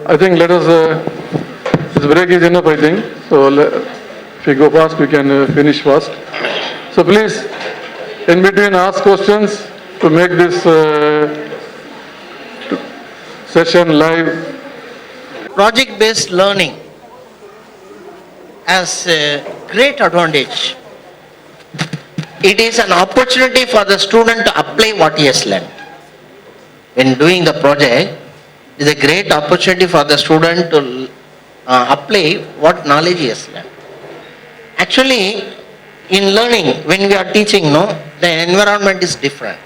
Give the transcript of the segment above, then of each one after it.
I think let us, this break is enough, I think. So if we go fast, we can finish fast. So please, in between, ask questions to make this session live. Project-based learning has a great advantage. It is an opportunity for the student to apply what he has learned. When doing the project, it is a great opportunity for the student to apply what knowledge he has learned. Actually, in learning, when we are teaching, the environment is different.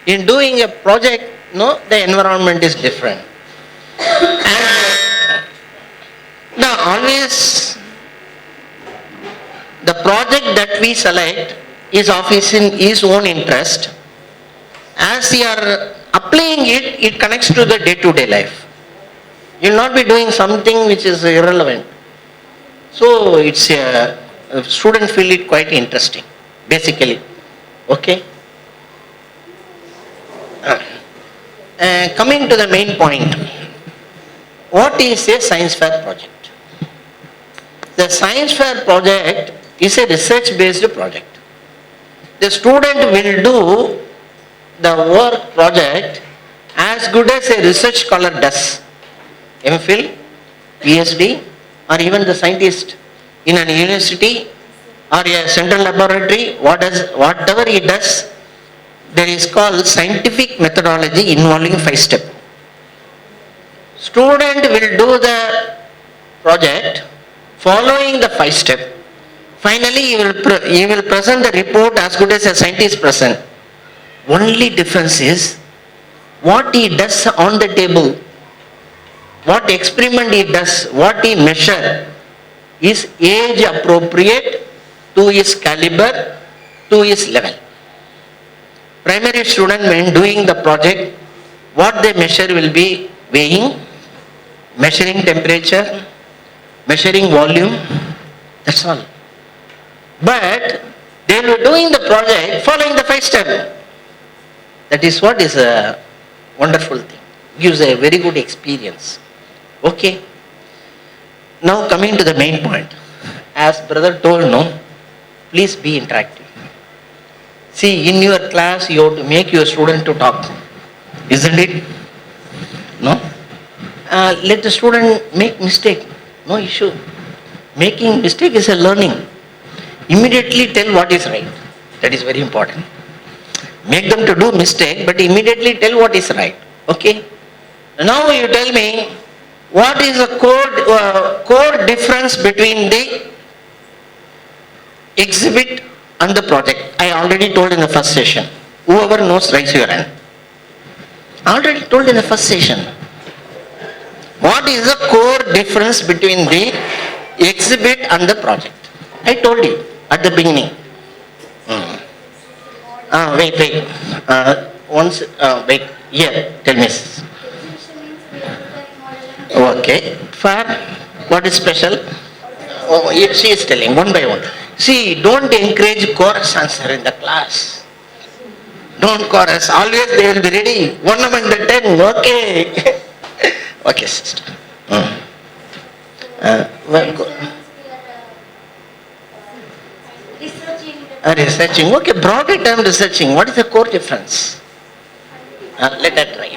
In doing a project, the environment is different. And always the project that we select is of his own interest. As you are applying it, it connects to the day-to-day life. You will not be doing something which is irrelevant. So it's students feel it quite interesting, basically. Okay. Coming to the main point, what is a science fair project? The science fair project is a research-based project. The student will do the work project as good as a research scholar does. MPhil, PhD, or even the scientist in an university or a central laboratory, whatever he does, there is called scientific methodology involving 5 steps. Student will do the project following the 5 steps. Finally, he will present the report as good as a scientist present. Only difference is what he does on the table, what experiment he does, what he measures is age appropriate to his caliber, to his level. Primary student, when doing the project, what they measure will be weighing, measuring temperature, measuring volume, that's all. But they will be doing the project following the 5 steps. That is what is a wonderful thing. Gives a very good experience. Okay. Now coming to the main point. As brother told, please be interactive. See, in your class you have to make your student to talk. Isn't it? No? Let the student make mistake. No issue. Making mistake is a learning. Immediately tell what is right. That is very important. Make them to do mistake, but immediately tell what is right. Okay? Now you tell me, what is the core difference between the exhibit and the project? I already told in the first session. Whoever knows, raise your hand. I already told in the first session. What is the core difference between the exhibit and the project? I told you at the beginning. Wait. Wait. Here, tell me. Okay. Fair. What is special? Oh, she is telling one by one. See, don't encourage chorus answer in the class. Don't chorus. Always they will be ready. 1 among the 10. Okay. Okay, sister. Researching. Okay, broader term researching. What is the core difference? Let that try.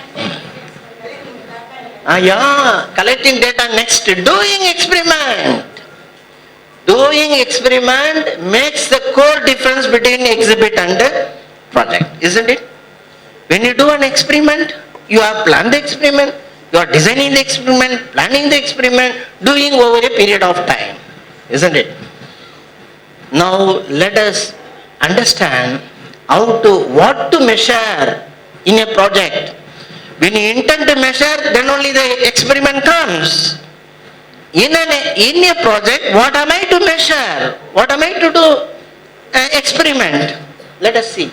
Yeah, collecting data next. Doing experiment. Doing experiment makes the core difference between exhibit and project, isn't it? When you do an experiment, you have planned the experiment, you are designing the experiment, planning the experiment, doing over a period of time, isn't it? Now let us understand what to measure in a project. When you intend to measure, then only the experiment comes. In a project, what am I to measure? What am I to do? Experiment. Let us see.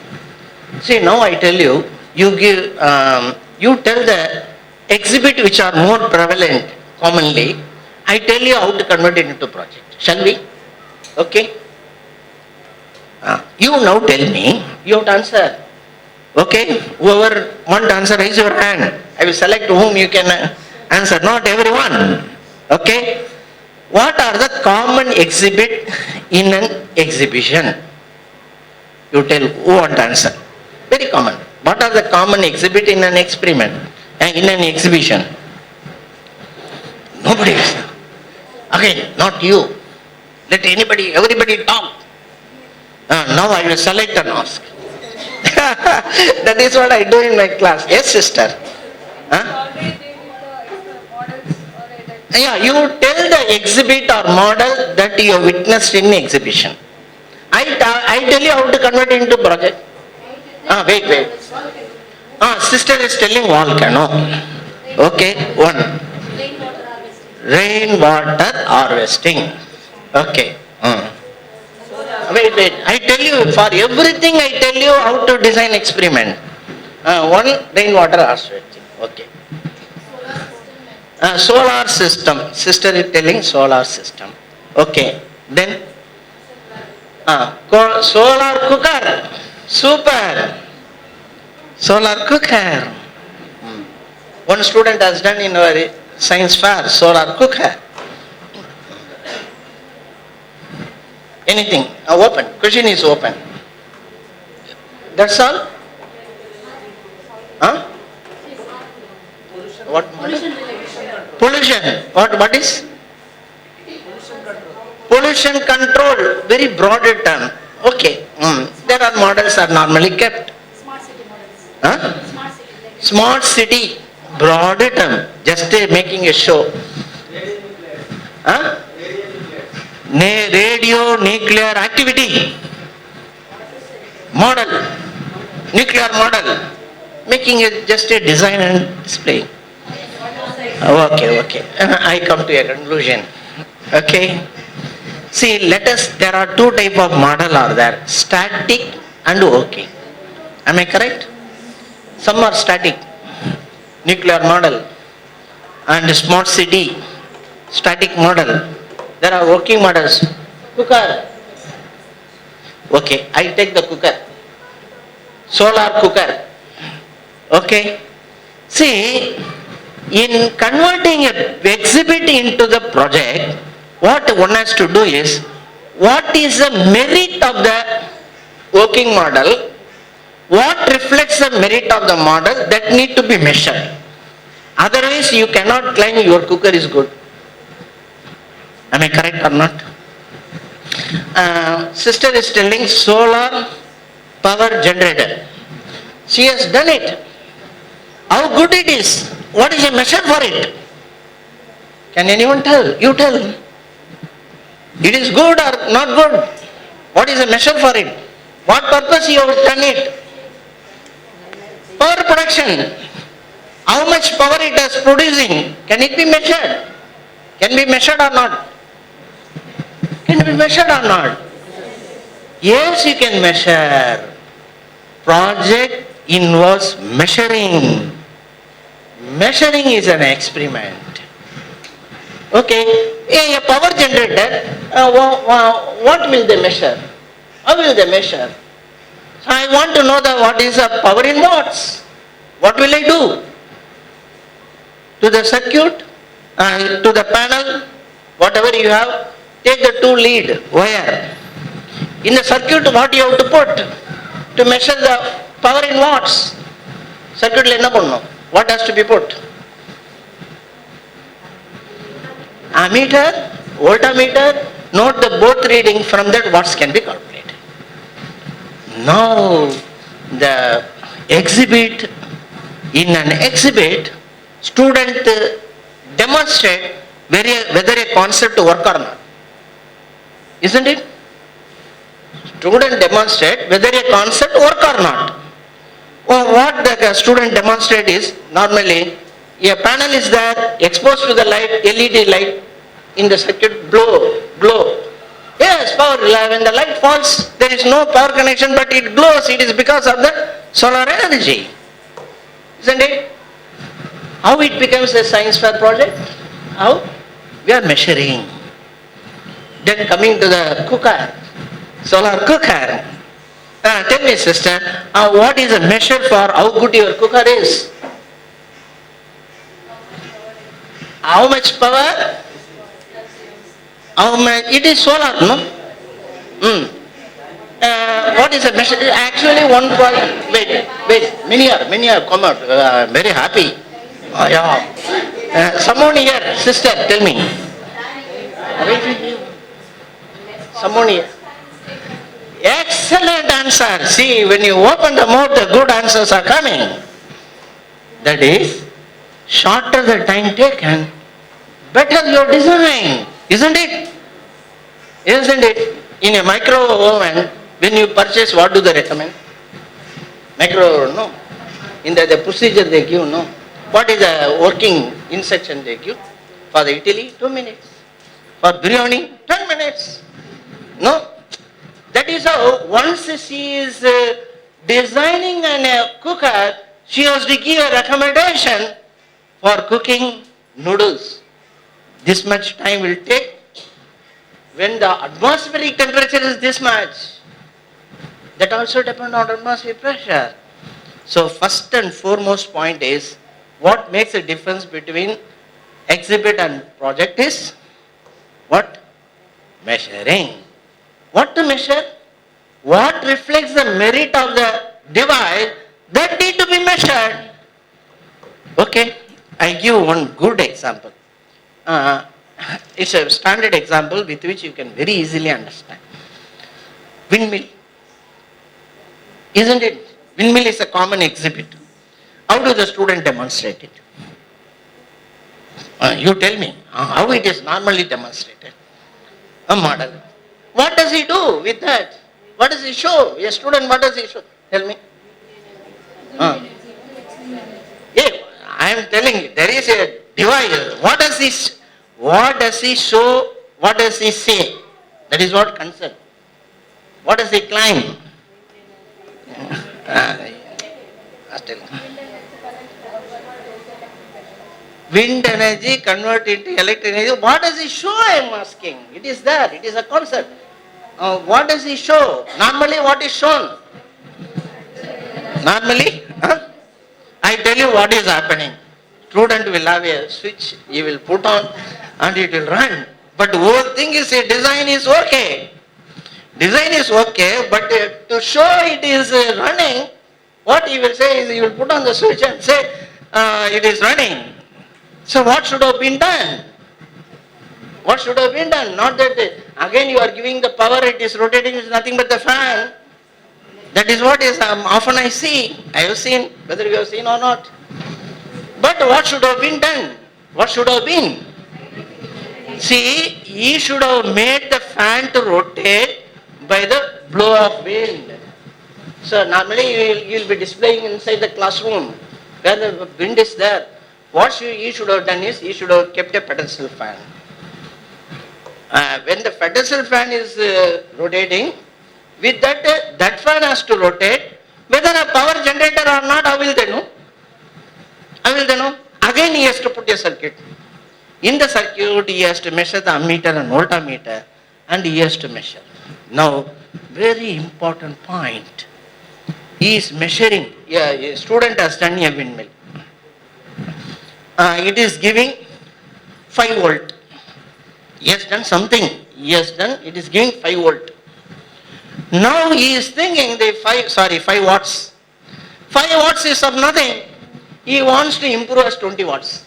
See, now I tell you, you tell the exhibit which are more prevalent commonly. I tell you how to convert it into project. Shall we? Okay. You now tell me, you have to answer. Okay? Whoever want to answer, raise your hand. I will select whom you can Answer, not everyone. Okay? What are the common exhibit in an exhibition? You tell who want to answer. Very common. What are the common exhibit in an experiment? In an exhibition? Nobody is. Again, not you. Let everybody talk. Now I will select and ask. That is what I do in my class. Yes, sister. Always they give the models or like Yeah, you tell the exhibit or model that you have witnessed in exhibition. I tell you how to convert it into project. Wait. Sister is telling volcano. Okay, one. Rainwater harvesting. Okay. Wait. I tell you, for everything I tell you how to design experiment. One, rainwater harvesting. Okay. Solar system. Sister is telling solar system. Okay. Then, solar cooker. Super. Solar cooker. One student has done in our science fair, solar cooker. Anything? Open. Question is open. That's all? Huh? What? Pollution. What is? Pollution control. Very broad term. Okay. There are models are normally kept. smart city models. Huh? Smart city. Like Smart city. Broad term. Just making a show. Huh? Radio nuclear activity. Model. Nuclear model. Making it just a design and display. Okay. I come to a conclusion. Okay. See, there are two type of model are there. Static and working. Am I correct? Some are static. Nuclear model. And smart city. Static model. There are working models. Cooker. Okay, I take the cooker. Solar cooker. Okay. See, in converting an exhibit into the project, what one has to do is, what is the merit of the working model? What reflects the merit of the model that need to be measured? Otherwise, you cannot claim your cooker is good. Am I correct or not? Sister is telling solar power generator. She has done it. How good it is? What is the measure for it? Can anyone tell? You tell. It is good or not good? What is the measure for it? What purpose you have done it? Power production. How much power it is producing? Can it be measured? Can be measured or not? Can be measured or not? Yes, you can measure. Project involves measuring. Measuring is an experiment. Okay, a power generator, what will they measure? How will they measure? So I want to know what is the power in watts. What will I do? To the circuit, to the panel, whatever you have, take the two lead wire. In the circuit, what you have to put to measure the power in watts? Circuit le enna pannum? What has to be put? Ammeter, voltmeter, note the both reading, from that watts can be calculated. Now, the exhibit, in an exhibit, student demonstrate whether a concept work or not. Isn't it? Student demonstrate whether a concept work or not. Or what the student demonstrate is, normally, a panel is there, exposed to the light, LED light, in the circuit, glow. Yes, power, when the light falls, there is no power connection, but it glows, it is because of the solar energy. Isn't it? How it becomes a science fair project? How? We are measuring. Then coming to the cooker, solar cooker. Tell me, sister, what is a measure for how good your cooker is? how much power? How much? It is solar, no? What is a measure? Actually, one point. Wait. Many are come out. Very happy. Oh, yeah. Someone here, sister, tell me. Someone here. Excellent answer. See, when you open the mouth, the good answers are coming. That is, shorter the time taken, better your design. Isn't it? Isn't it? In a micro oven, when you purchase, what do they recommend? Micro, no. In the procedure they give, no. What is the working instruction they give? For the idli, 2 minutes. For biryani, 10 minutes. No. That is how once she is designing a cooker, she has to give a recommendation for cooking noodles. This much time will take. When the atmospheric temperature is this much, that also depends on atmospheric pressure. So first and foremost point is, what makes a difference between exhibit and project is what? Measuring. What to measure? What reflects the merit of the device, that need to be measured. Okay, I give one good example. It's a standard example with which you can very easily understand. Windmill. Isn't it? Windmill is a common exhibit. How do the student demonstrate it? You tell me how it is normally demonstrated. A model. What does he do with that? What does he show? A student, what does he show? Tell me. Yeah, I am telling you, there is a device. What does he show? What does he say? That is what concern. What does he climb? Wind energy convert into electric energy. What does he show? I am asking. It is there. It is a concept. What does he show? Normally, what is shown? Normally, I tell you what is happening. Student will have a switch. He will put on, and it will run. But the whole thing is a design is okay. Design is okay, but to show it is running, what he will say is he will put on the switch and say it is running. So what should have been done? What should have been done? Not that again you are giving the power, it is rotating, it is nothing but the fan. That is what is often I see. I have seen, whether you have seen or not. But what should have been done? What should have been? See, he should have made the fan to rotate by the blow of wind. So normally you will be displaying inside the classroom where the wind is there. What he should have done is, he should have kept a pedestal fan. When the pedestal fan is rotating, with that, that fan has to rotate. Whether a power generator or not, how will they know? How will they know? Again he has to put a circuit. In the circuit, he has to measure the ammeter and voltmeter, and he has to measure. Now, very important point. He is measuring. A student has done a windmill. It is giving 5 volt. He has done something. He has done, it is giving 5 volt. Now he is thinking the 5 watts. 5 watts is of nothing. He wants to improve as 20 watts.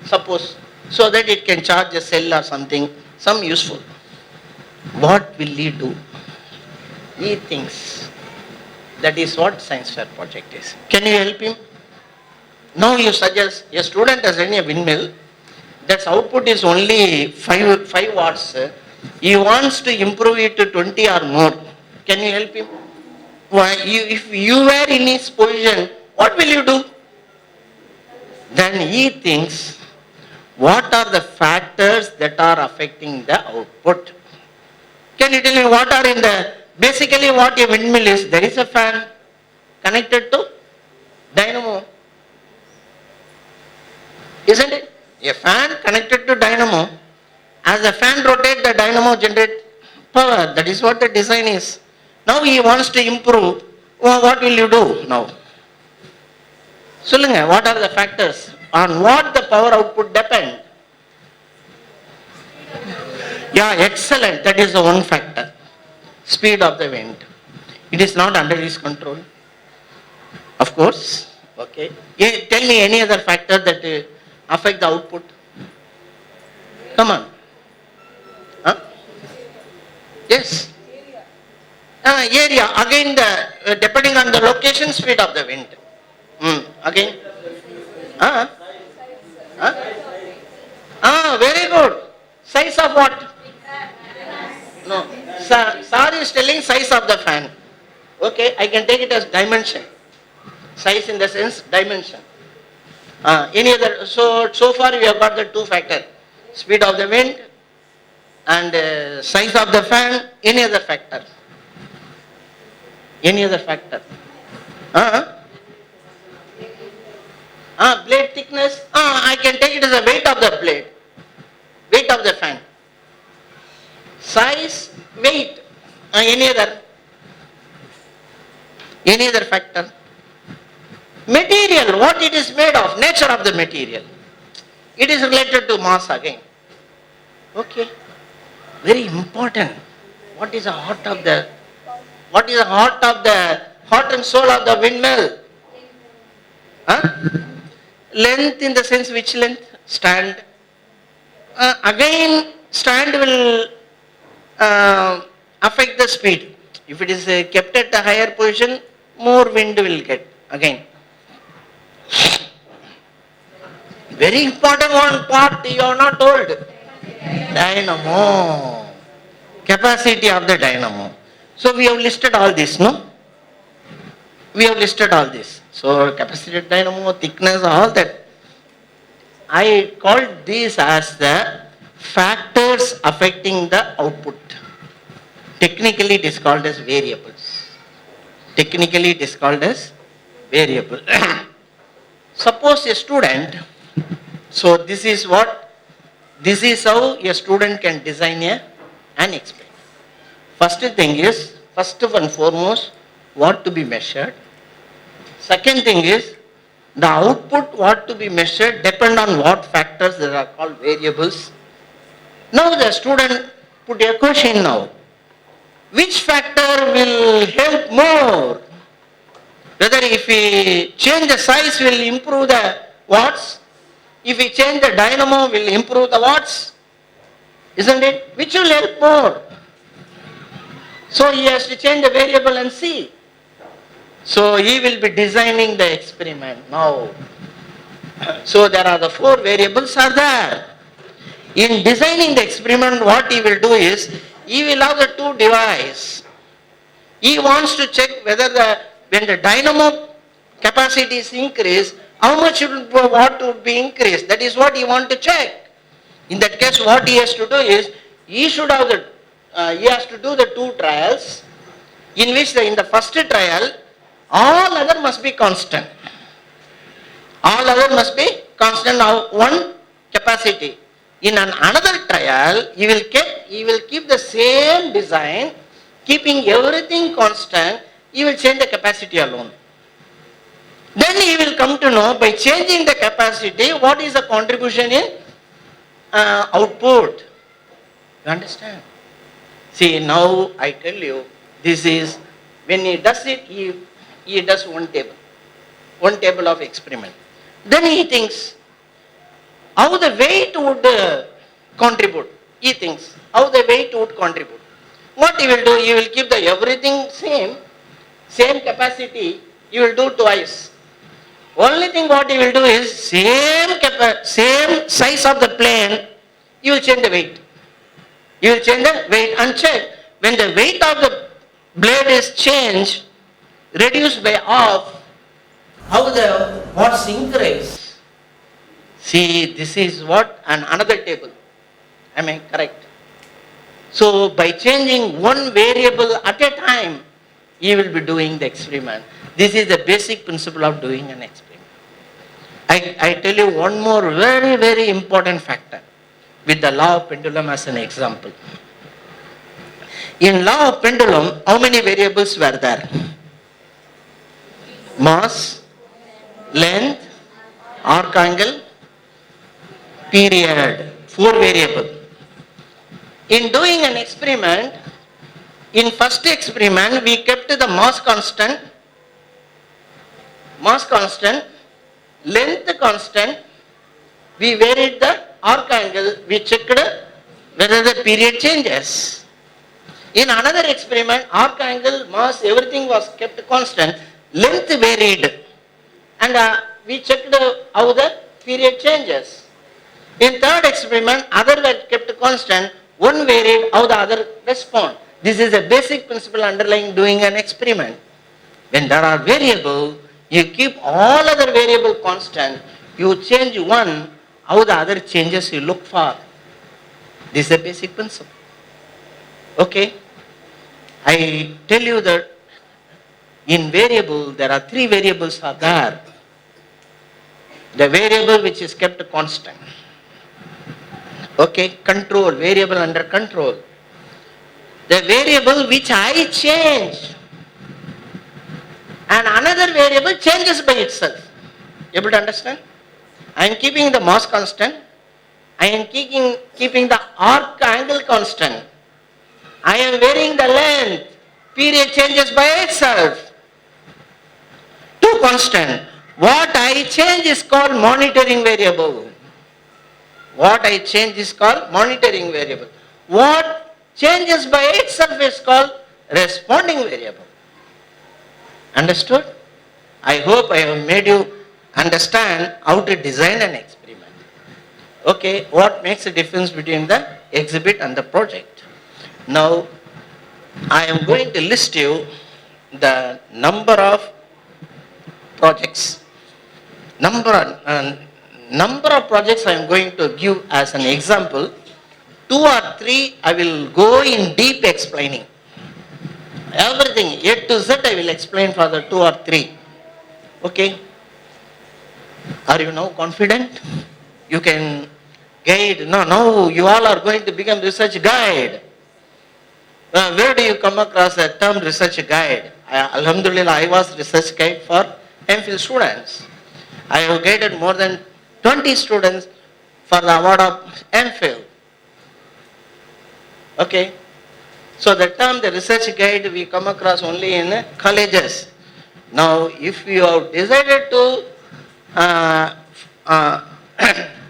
Suppose. So that it can charge a cell or something, some useful. What will he do? He thinks. That is what science fair project is. Can you help him? Now you suggest a student has done a windmill, that's output is only 5 watts. He wants to improve it to 20 or more. Can you help him? Why, if you were in his position, what will you do? Then he thinks, what are the factors that are affecting the output? Can you tell me what are in the, basically what a windmill is? There is a fan connected to dynamo. Isn't it? A fan connected to dynamo. As the fan rotates, the dynamo generates power. That is what the design is. Now he wants to improve. Well, what will you do now? Solunga, what are the factors? On what the power output depend? Yeah, excellent. That is the one factor. Speed of the wind. It is not under his control. Of course. Okay. Tell me any other factor that affect the output. Come on. Huh? Yes. Area. Again, depending on the location, speed of the wind. Again. Very good. Size of what? No. Sir is telling size of the fan. Okay, I can take it as dimension. Size in the sense dimension. Any other? So far we have got the two factor: speed of the wind and size of the fan. Any other factor? Any other factor? Blade thickness. I can take it as the weight of the blade. Weight of the fan. Size, weight. Any other? Any other factor? Material, what it is made of, nature of the material. It is related to mass again. Okay. Very important. What is the heart of the heart and soul of the windmill? Length in the sense which length? Stand. Again, stand will affect the speed. If it is kept at a higher position, more wind will get. Again. Very important one part you are not told. Dynamo. Capacity of the dynamo. So we have listed all this, no? We have listed all this. So capacity of dynamo, thickness, all that. I called these as the factors affecting the output. Technically it is called as variables. Technically it is called as variable. Suppose a student, so this is how a student can design an experiment. First thing is, first and foremost, what to be measured. Second thing is, the output what to be measured depend on what factors that are called variables. Now the student put a question now. Which factor will help more? Whether if we change the size will improve the watts, if we change the dynamo will improve the watts, isn't it? Which will help more? So he has to change the variable and see. So he will be designing the experiment now. So there are the four variables are there. In designing the experiment, what he will do is, he will have the two devices. He wants to check whether when the dynamo capacity is increased, how much watt would be increased. That is what he wants to check. In that case, what he has to do is, he has to do the two trials, in which in the first trial, all other must be constant. All other must be constant of one capacity. In another trial, he will keep the same design, keeping everything constant, he will change the capacity alone. Then he will come to know by changing the capacity, what is the contribution in output. You understand? See, now I tell you, this is, when he does it, he does one table of experiment. Then he thinks, how the weight would contribute. He thinks, how the weight would contribute. What he will do, he will keep the everything same capacity, he will do twice. Only thing what he will do is, same size of the plane, he will change the weight. You will change the weight and check. When the weight of the blade is changed, reduced by half, how the watts increase. See, this is what, and another table. Am I correct? So by changing one variable at a time, you will be doing the experiment. This is the basic principle of doing an experiment. I tell you one more very, very important factor with the law of pendulum as an example. In law of pendulum, how many variables were there? Mass, length, arc angle, period. 4 variables. In doing an experiment, in first experiment we kept the mass constant, length constant, we varied the arc angle, we checked whether the period changes. In another experiment, arc angle, mass, everything was kept constant, length varied, and we checked how the period changes. In third experiment, other were kept constant, one varied, how the other respond. This is a basic principle underlying doing an experiment. When there are variable, you keep all other variable constant, you change one, how the other changes you look for. This is a basic principle. Okay? I tell you that in variable, there are three variables are there. The variable which is kept constant. Okay, control, variable under control. The variable which I change. And another variable changes by itself. Able to understand? I am keeping the mass constant. I am keeping the arc angle constant. I am varying the length. Period changes by itself. Two constant. What I change is called monitoring variable. What I change is called monitoring variable. What changes by itself is called responding variable. Understood? I hope I have made you understand how to design an experiment. Okay, what makes the difference between the exhibit and the project? Now, I am going to list you the number of projects. Number of projects I am going to give as an example. 2 or 3 I will go in deep explaining. Everything A to Z I will explain for the 2 or 3. Okay? Are you now confident? You can guide. No, you all are going to become research guide. Where do you come across the term research guide? Alhamdulillah, I was research guide for MPhil students. I have guided more than 20 students for the award of MPhil. Okay. So the term the research guide we come across only in colleges. Now if you have decided to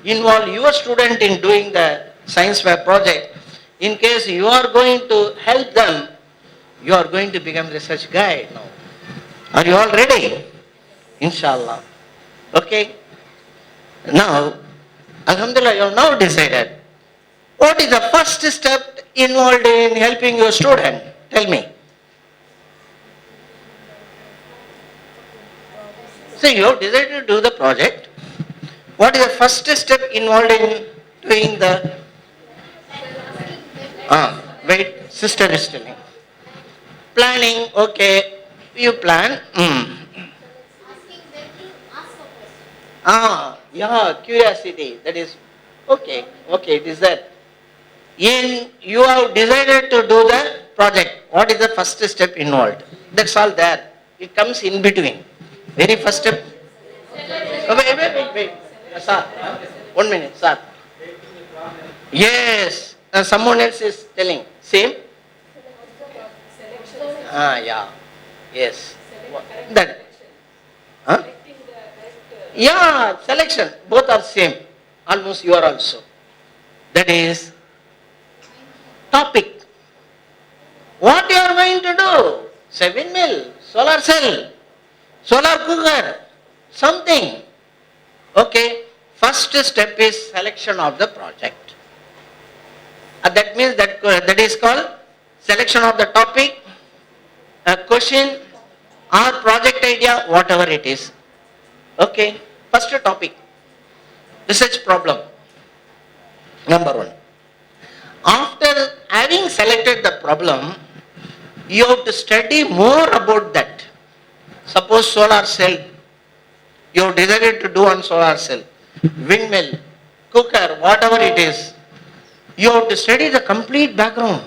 involve your student in doing the science fair project, in case you are going to help them, you are going to become research guide now. Are you all ready? Inshallah. Okay. Now, Alhamdulillah, you have now decided. What is the first step involved in helping your student? Tell me. So you have decided to do the project. What is the first step involved in doing the... wait, sister is telling. Planning, okay. You plan. Yeah, curiosity. That is, okay, it is that. You have decided to do the project. What is the first step involved? That's all there. It comes in between. Very first step. Oh, wait. Sir, 1 minute, sir. Yes, someone else is telling. Same? Yeah. Yes. That. Huh? Yeah, selection. Both are same. Almost you are also. That is topic. What you are going to do? Say windmill, solar cell, solar cooker, something. Okay. First step is selection of the project. That means that is called selection of the topic, a question or project idea, whatever it is. Okay. First topic. Research problem. Number 1. After having selected the problem, you have to study more about that. Suppose solar cell. You have decided to do on solar cell. Windmill, cooker, whatever it is. You have to study the complete background.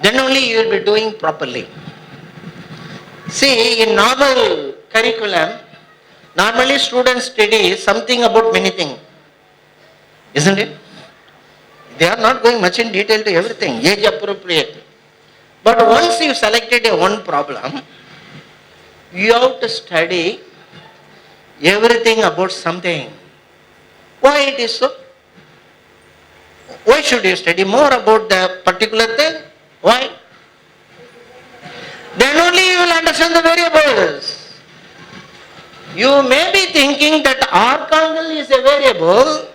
Then only you will be doing properly. See, in normal curriculum, normally students study something about many things. Isn't it? They are not going much in detail to everything, age appropriate. But once you selected a one problem, you have to study everything about something. Why it is so? Why should you study more about the particular thing? Why? Then only you will understand the variables. You may be thinking that arc angle is a variable.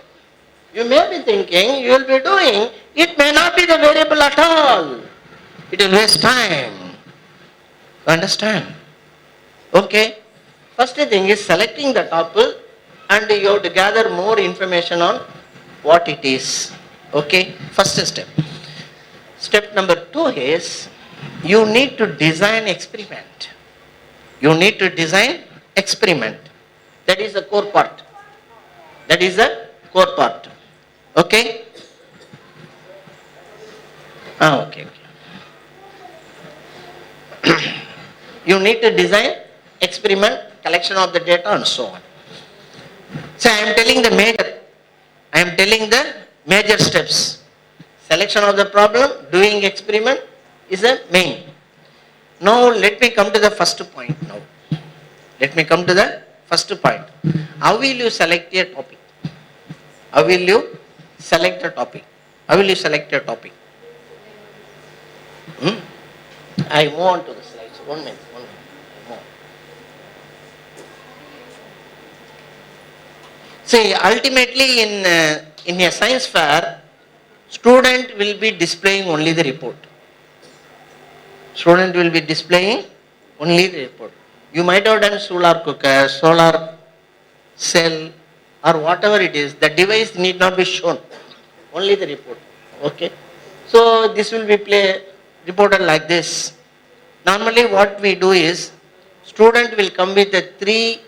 You may be thinking you will be doing. It may not be the variable at all. It will waste time. Understand? Okay. First thing is selecting the tuple and you have to gather more information on what it is. Okay. First step. Step number 2 is you need to design experiment. You need to design experiment. That is the core part. That is the core part. Okay? Okay. You need to design experiment, collection of the data and so on. So I am telling the major steps. Selection of the problem, doing experiment is the main. Now let me come to the first point now. Let me come to the first point. How will you select a topic? How will you select a topic? How will you select a topic? I move on to the slides. 1 minute. More. See, ultimately in a science fair, student will be displaying only the report. Student will be displaying only the report. You might have done solar cooker, solar cell or whatever it is. The device need not be shown. Only the report. Okay. So this will be reported like this. Normally what we do is, student will come with a 3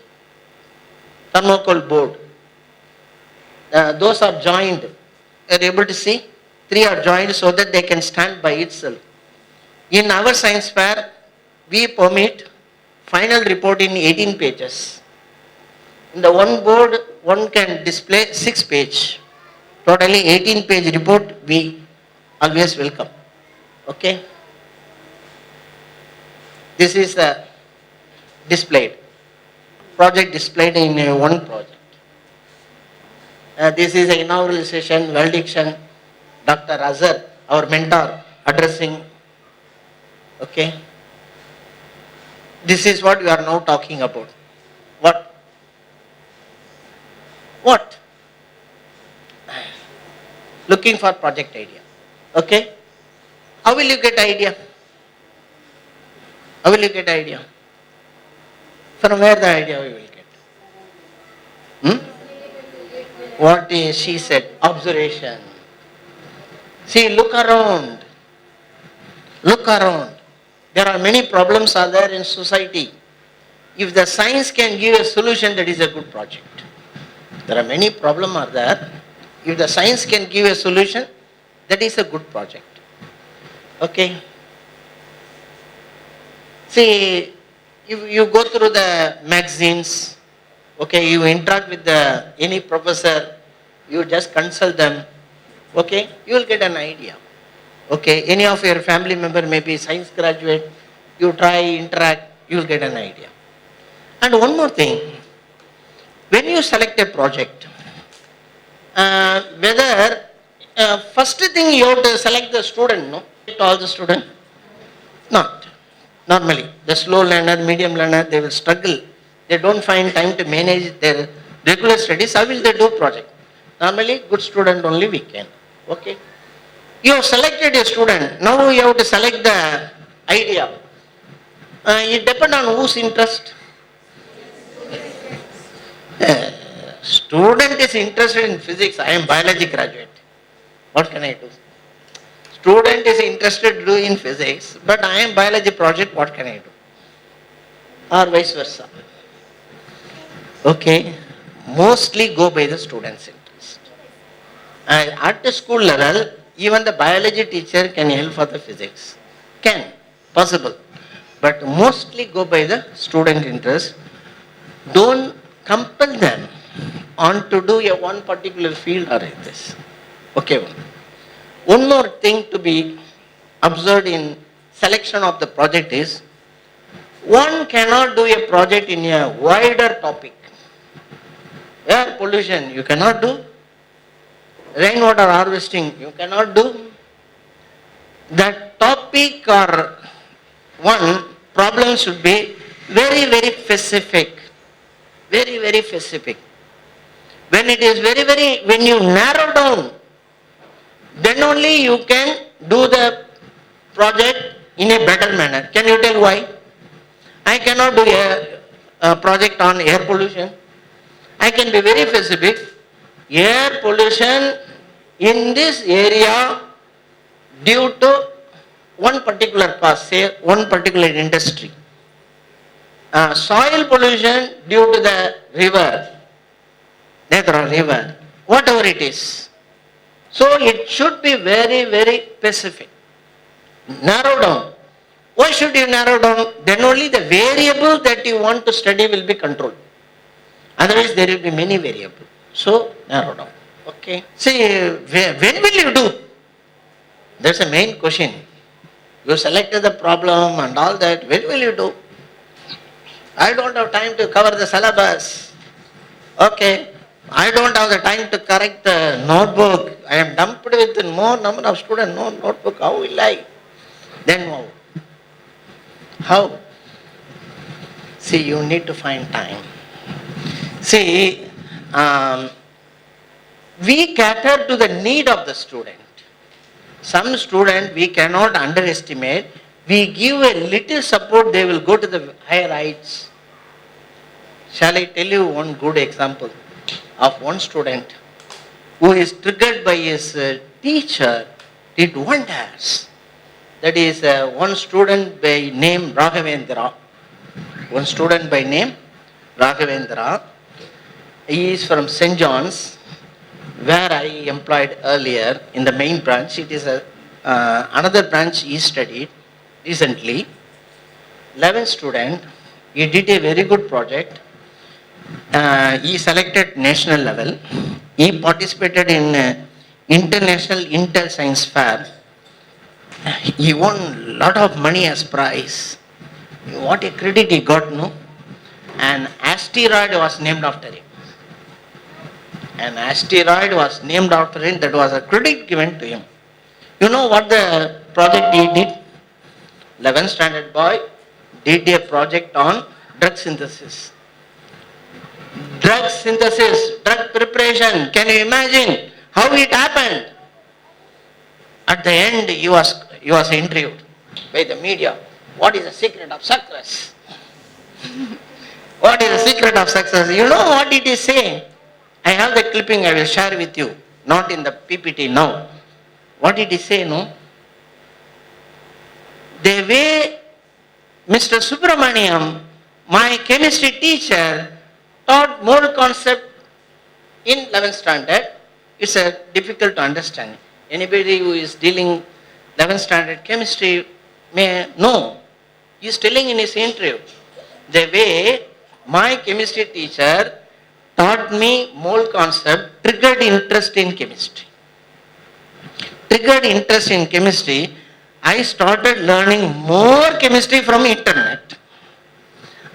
thermocol board. Those are joined. You are able to see? 3 are joined so that they can stand by itself. In our science fair, we permit final report in 18 pages. In the one board, one can display 6 pages. Totally 18 page report we always welcome. Okay. This is displayed. Project displayed in one project. This is an inaugural session, valediction. Dr. Azhar, our mentor, addressing. Okay. This is what we are now talking about. What? What? Looking for project idea. Okay. How will you get idea? How will you get idea? From where the idea we will get? What is she said? Observation. See, look around. Look around. There are many problems are there in society. If the science can give a solution, that is a good project. There are many problems are there. If the science can give a solution, that is a good project. Okay. See, if you go through the magazines, okay, you interact with any professor, you just consult them, okay, you will get an idea. Okay, any of your family member may be science graduate, you try, interact, you will get an idea. And one more thing, when you select a project, whether first thing you have to select the student, no? All the student? Not. Normally, the slow learner, medium learner, they will struggle. They don't find time to manage their regular studies. How will they do project? Normally, good student only we can. Okay. You have selected a student. Now you have to select the idea. It depends on whose interest. Student is interested in physics. I am biology graduate. What can I do? Student is interested to do in physics, but I am biology project. What can I do? Or vice versa. Okay. Mostly go by the student's interest. And at the school level, even the biology teacher can help for the physics. Can. Possible. But mostly go by the student interest. Don't compel them on to do a one particular field or this. Okay. One more thing to be observed in selection of the project is, one cannot do a project in a wider topic. Air pollution, you cannot do. Rainwater harvesting, you cannot do. That topic or one problem should be very, very specific. Very, very specific. When it is when you narrow down, then only you can do the project in a better manner. Can you tell why? I cannot do a project on air pollution. I can be very specific. Air pollution in this area due to one particular cause, say one particular industry. Soil pollution due to the river, Netra river, whatever it is. So it should be very, very specific. Narrow down. Why should you narrow down? Then only the variable that you want to study will be controlled. Otherwise there will be many variables. So narrow down. Okay. See, when will you do? That's a main question. You selected the problem and all that. When will you do? I don't have time to cover the syllabus. Okay. I don't have the time to correct the notebook. I am dumped with more number of students, no notebook. How will I? Then how? How? See, you need to find time. See, we cater to the need of the student. Some student we cannot underestimate. We give a little support, they will go to the higher heights. Shall I tell you one good example of one student who is triggered by his teacher, did wonders. That is one student by name Raghavendra. One student by name Raghavendra. He is from St. John's, where I employed earlier in the main branch. It is another branch he studied recently. 11th student, he did a very good project. He selected national level. He participated in International Intel Science Fair. He won a lot of money as prize. What a credit he got, no? An asteroid was named after him. An asteroid was named after him. That was a credit given to him. You know what the project he did? 11th standard boy did a project on drug synthesis. Drug synthesis, drug preparation. Can you imagine how it happened? At the end, he was interviewed by the media. What is the secret of success? What is the secret of success? You know what it is saying? I have the clipping, I will share with you. Not in the PPT now. What did he say, no? The way Mr. Subramaniam, my chemistry teacher, taught mole concept in 11th standard, it's difficult to understand. Anybody who is dealing 11th standard chemistry may know. He is telling in his interview, the way my chemistry teacher taught me mole concept triggered interest in chemistry. Triggered interest in chemistry, I started learning more chemistry from internet.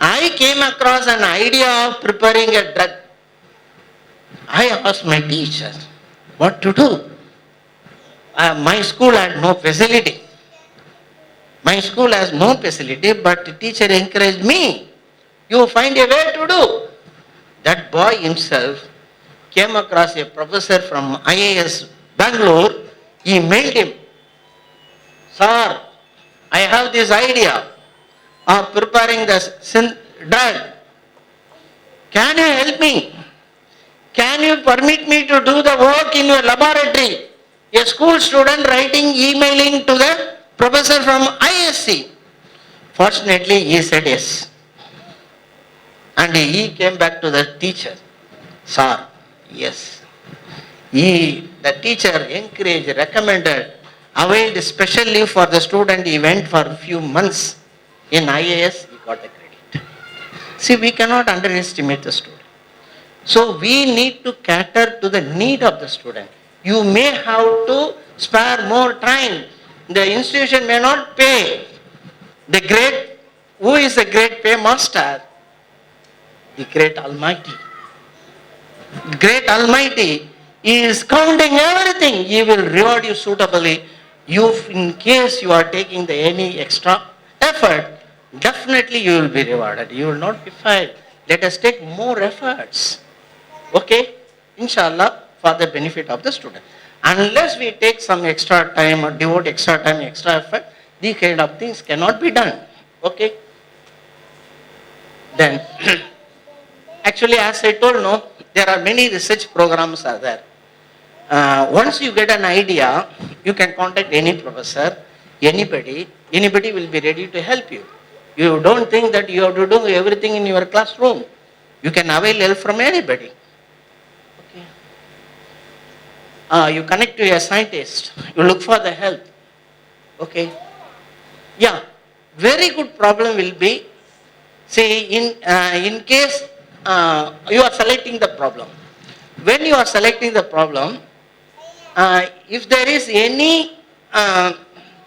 I came across an idea of preparing a drug. I asked my teacher what to do. My school had no facility. My school has no facility, but the teacher encouraged me. You find a way to do. That boy himself came across a professor from IAS Bangalore. He mailed him. Sir, I have this idea of preparing the drug. Can you help me? Can you permit me to do the work in your laboratory? A school student writing, emailing to the professor from ISC. Fortunately, he said yes. And he came back to the teacher. Sir, yes. The teacher encouraged, recommended, availed special leave for the student. He went for a few months in IAS, he got the credit. See, we cannot underestimate the student. So we need to cater to the need of the student. You may have to spare more time. The institution may not pay. Who is the great paymaster? The great Almighty. Great Almighty is counting everything. He will reward you suitably. In case you are taking any extra effort, definitely you will be rewarded. You will not be fired. Let us take more efforts. Okay? Inshallah, for the benefit of the student. Unless we take some extra time or devote extra time, extra effort, these kind of things cannot be done. Okay? Then, actually as I told, no, there are many research programs are there. Once you get an idea, you can contact any professor, anybody will be ready to help you. You don't think that you have to do everything in your classroom. You can avail help from anybody. Okay. You connect to a scientist, you look for the help. Okay. Yeah, very good problem will be, see, in case you are selecting the problem. When you are selecting the problem, if there is any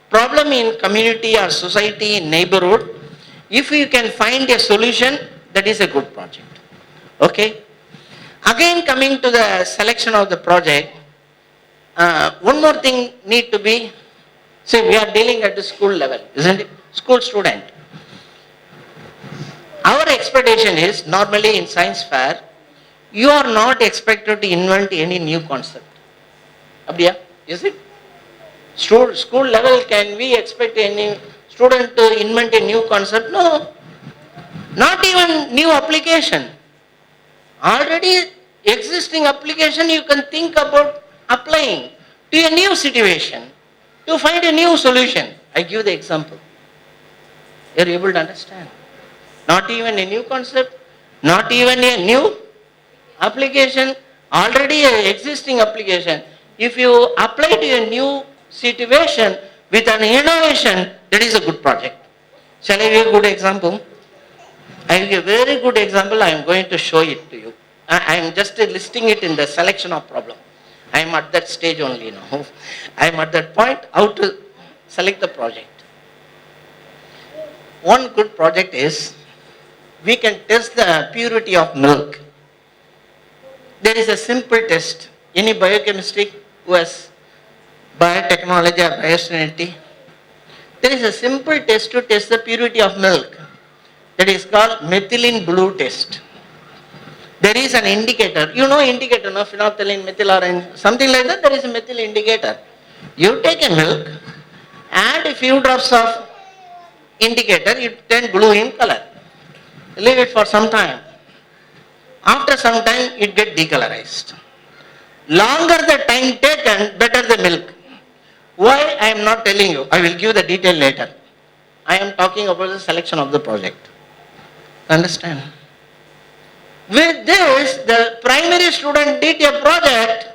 problem in community or society, in neighborhood, if you can find a solution, that is a good project. Okay? Again, coming to the selection of the project, one more thing need to be, see, we are dealing at the school level, isn't it? School student. Our expectation is, normally in science fair, you are not expected to invent any new concept. Abdiya, is it? School level, can we expect any student to invent a new concept? No. Not even new application. Already existing application you can think about applying to a new situation, to find a new solution. I give the example. You are able to understand? Not even a new concept, not even a new application, already an existing application. If you apply to a new situation with an innovation, that is a good project. Shall I give a good example? I will give a very good example. I am going to show it to you. I am just listing it in the selection of problem. I am at that stage only now. I am at that point how to select the project. One good project is, we can test the purity of milk. There is a simple test. Any biochemistry who has biotechnology or biosanity, there is a simple test to test the purity of milk. That is called methylene blue test. There is an indicator. You know indicator, no? Phenolphthalein, methyl orange, something like that. There is a methyl indicator. You take a milk, add a few drops of indicator, it turns blue in color. Leave it for some time. After some time, it gets decolorized. Longer the time taken, better the milk. Why? I am not telling you. I will give the detail later. I am talking about the selection of the project. Understand? With this, the primary student did a project.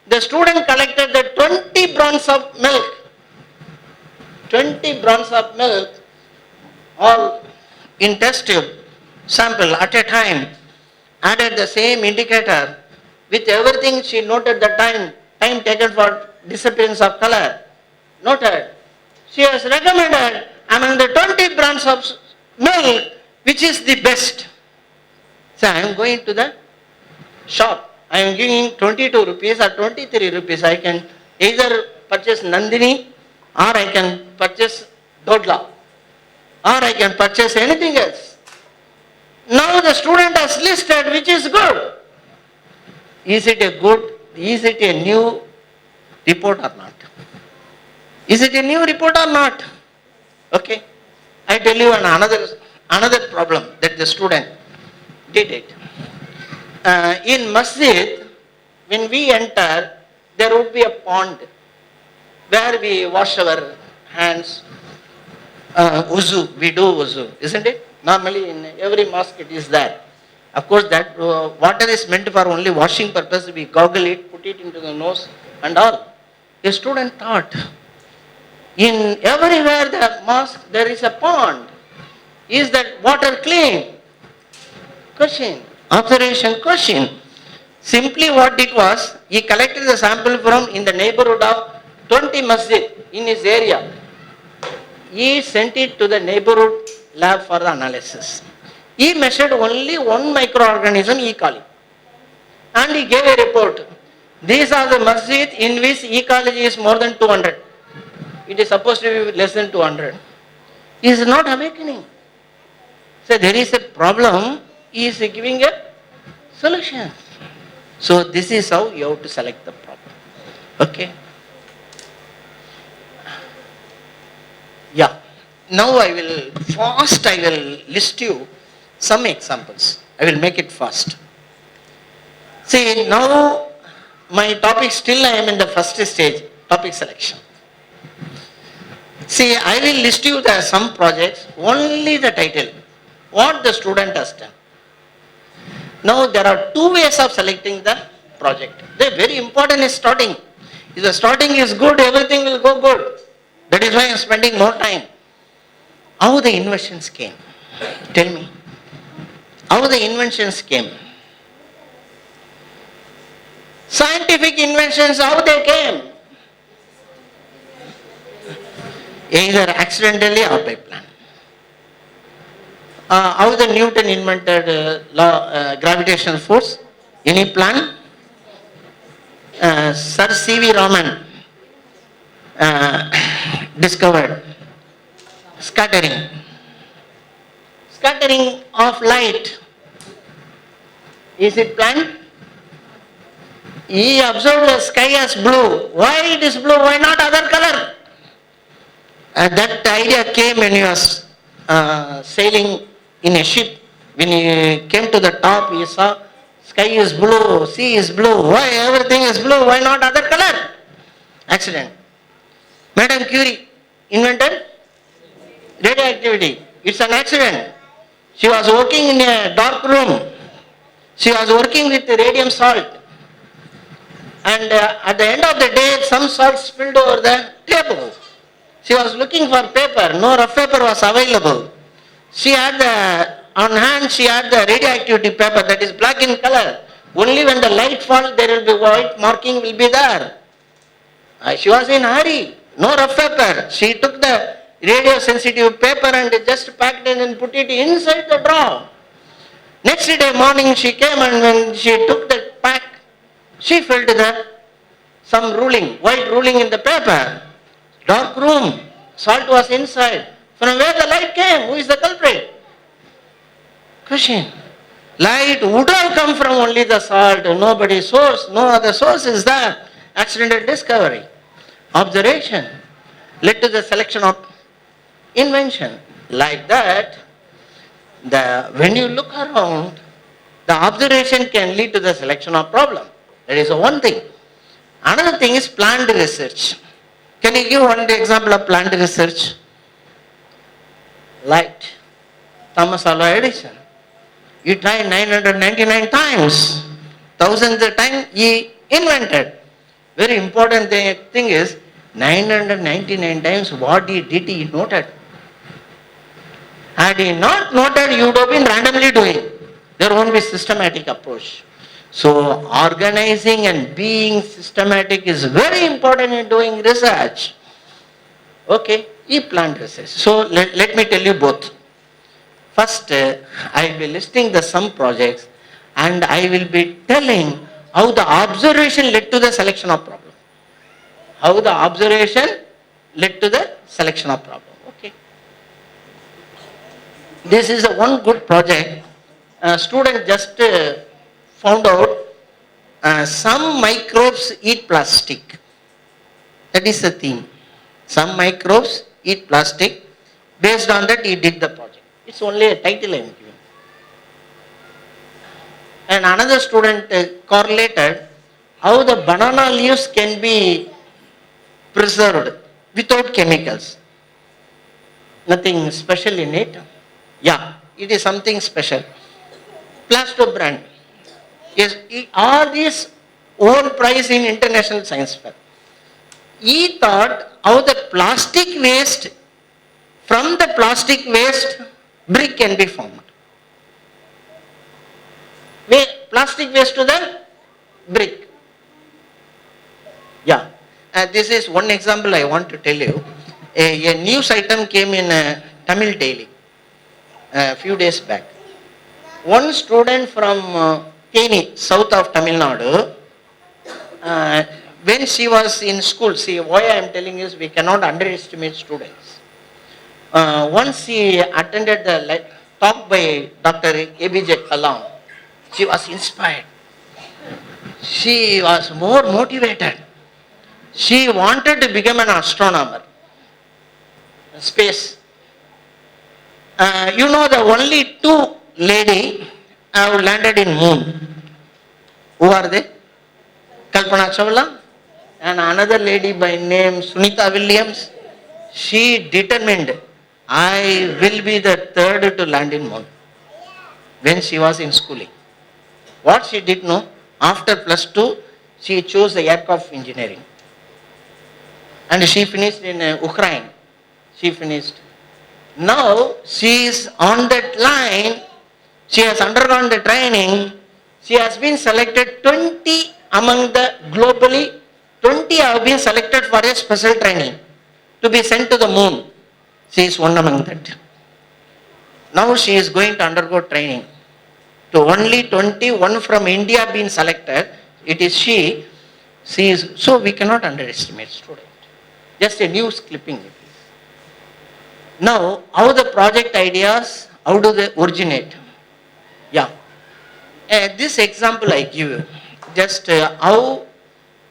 The student collected the 20 brons of milk. 20 brons of milk, all in test tube, sample at a time, added the same indicator. With everything, she noted the time taken for disappearance of color. Noted. She has recommended among the 20 brands of milk, which is the best. So I am going to the shop. I am giving 22 rupees or 23 rupees. I can either purchase Nandini or I can purchase Dodla or I can purchase anything else. Now the student has listed which is good. Is it a new report or not? Is it a new report or not? Okay. I tell you another problem that the student did it. In masjid, when we enter, there would be a pond where we wash our hands. Wuzu, we do wuzu, isn't it? Normally in every mosque it is there. Of course that water is meant for only washing purpose. We goggle it, put it into the nose and all. A student thought, in everywhere the mosque there is a pond. Is that water clean? Question. Observation question. Simply what it was, he collected the sample from in the neighborhood of 20 masjid in his area. He sent it to the neighborhood lab for the analysis. He measured only one microorganism, E. coli. And he gave a report. These are the masjid in which ecology is more than 200. It is supposed to be less than 200. He is not awakening. So there is a problem, he is giving a solution. So this is how you have to select the problem. Okay. Yeah. Now I will list you some examples. I will make it fast. See, now my topic still I am in the first stage, topic selection. See, I will list you some projects, only the title, what the student has done. Now there are two ways of selecting the project. The very important is starting. If the starting is good, everything will go good. That is why I am spending more time. How the inventions came? Tell me. How the inventions came? Scientific inventions, how they came? Either accidentally or by plan. How the Newton invented gravitational force? Any plan? Sir C.V. Raman discovered scattering. Scattering of light. Is it planned? He observed the sky as blue. Why it is blue? Why not other color? That idea came when he was sailing in a ship. When he came to the top, he saw sky is blue, sea is blue. Why everything is blue? Why not other color? Accident. Madame Curie invented radioactivity. It's an accident. She was working in a dark room. She was working with radium salt. And at the end of the day, some salt spilled over the table. She was looking for paper. No rough paper was available. She had on hand, she had the radioactivity paper that is black in color. Only when the light falls, there will be white marking will be there. She was in a hurry. No rough paper. She took the radio sensitive paper and just packed it and put it inside the drawer. Next day morning she came, and when she took the pack, she felt some ruling, white ruling in the paper. Dark room, salt was inside. From where the light came? Who is the culprit? Question. Light would have come from only the salt, nobody's source, no other source is there. Accidental discovery. Observation led to the selection of invention. Like that, when you look around, the observation can lead to the selection of problem. That is one thing. Another thing is planned research. Can you give one example of planned research? Light. Thomas Alva Edison. He tried 999 times. Thousandth time he invented. Very important thing is 999 times what he did, he noted. Had he not noted, he would have been randomly doing. There won't be systematic approach. So organizing and being systematic is very important in doing research. Okay, he planned research. So let me tell you both. First, I will be listing some projects, and I will be telling how the observation led to the selection of problem. How the observation led to the selection of problem. Okay. This is one good project. A student just found out some microbes eat plastic. That is the theme. Some microbes eat plastic. Based on that, he did the project. It's only a title I am giving. And another student correlated how the banana leaves can be preserved without chemicals. Nothing special in it. Yeah, it is something special. Plasto brand. Yes, all these won prize in International Science Fair. He thought how the plastic waste, from the plastic waste, brick can be formed. Plastic waste to the brick. Yeah. This is one example I want to tell you. A news item came in Tamil Daily a few days back. One student from Theni, south of Tamil Nadu, when she was in school, see why I am telling is we cannot underestimate students. Once she attended the talk by Dr. ABJ Kalam, she was inspired. She was more motivated. She wanted to become an astronomer. Space. The only two lady have landed in moon. Who are they? Kalpana Chawla and another lady by name Sunita Williams. She determined, I will be the third to land in moon when she was in schooling. What she did know, after plus 2, she chose the aircraft engineering. And she finished in Ukraine. She finished. Now she is on that line. She has undergone the training. She has been selected 20 among the globally. 20 have been selected for a special training to be sent to the moon. She is one among that. Now she is going to undergo training. To only 21 from India been selected, it is she. She is, so we cannot underestimate student. Just a news clipping. Now, how the project ideas, how do they originate? Yeah. This example I give you, just how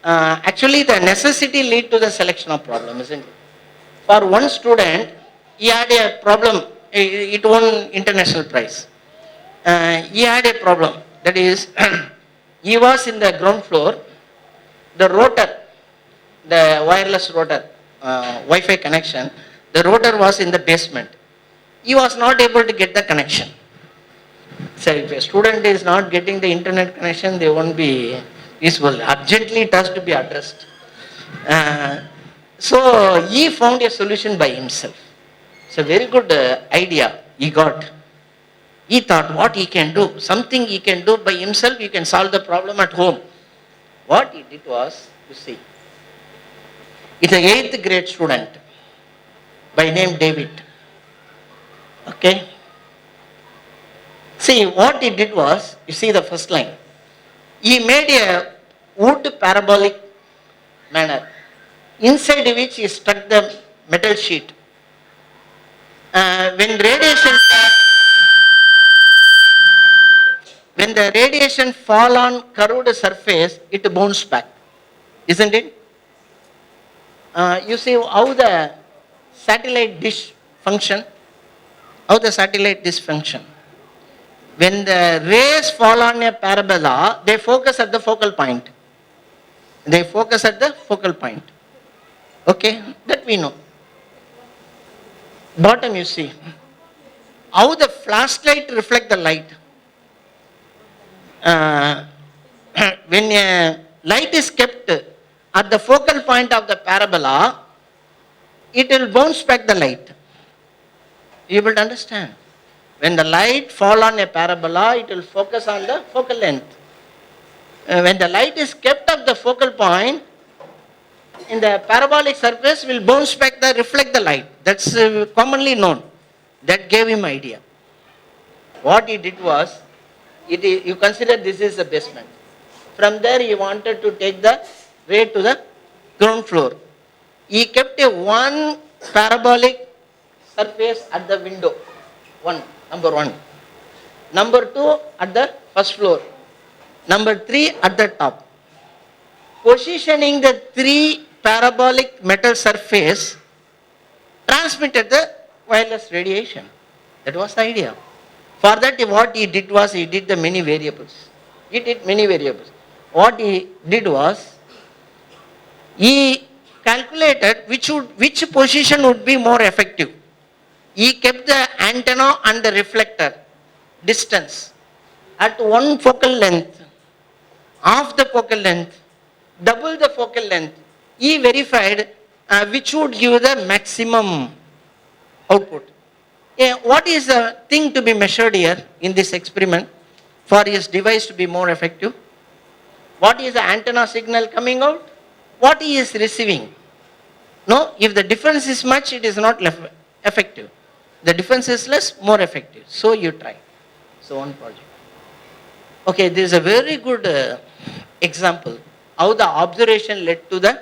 actually the necessity lead to the selection of problem, isn't it? For one student, he had a problem, it won international prize. He had a problem, that is, he was in the ground floor, the rotor, the wireless rotor, Wi-Fi connection, the rotor was in the basement. He was not able to get the connection. So if a student is not getting the internet connection, they won't be useful. Urgently it has to be addressed. So he found a solution by himself. It's a very good idea he got. He thought what he can do, something he can do by himself, he can solve the problem at home. What he did was, you see, it's an 8th grade student by name David. Okay. See, what he did was, you see the first line. He made a wood parabolic manner, inside which he stuck the metal sheet. When the radiation fall on curved surface, it bounces back, isn't it? You see how the satellite dish function? How the satellite dish function? When the rays fall on a parabola, they focus at the focal point. They focus at the focal point. Okay, that we know. Bottom you see, how the flashlight reflect the light. When a light is kept at the focal point of the parabola, it will bounce back the light. You will understand. When the light fall on a parabola, it will focus on the focal length. When the light is kept at the focal point, in the parabolic surface will bounce back the reflect the light. That's commonly known. That gave him idea. What he did was, you consider this is the basement. From there he wanted to take the ray to the ground floor. He kept a one parabolic surface at the window. Number one. Number 2 at the first floor. Number 3 at the top. Positioning the 3 parabolic metal surface transmitted the wireless radiation. That was the idea. For that, what he did was, he did the many variables. He did many variables. What he did was, he calculated which position would be more effective. He kept the antenna and the reflector distance at one focal length, half the focal length, double the focal length. He verified which would give the maximum output. What is the thing to be measured here in this experiment for his device to be more effective? What is the antenna signal coming out? What he is receiving? No, if the difference is much, it is not effective. The difference is less, more effective. So you try. So one project. Okay, this is a very good example how the observation led to the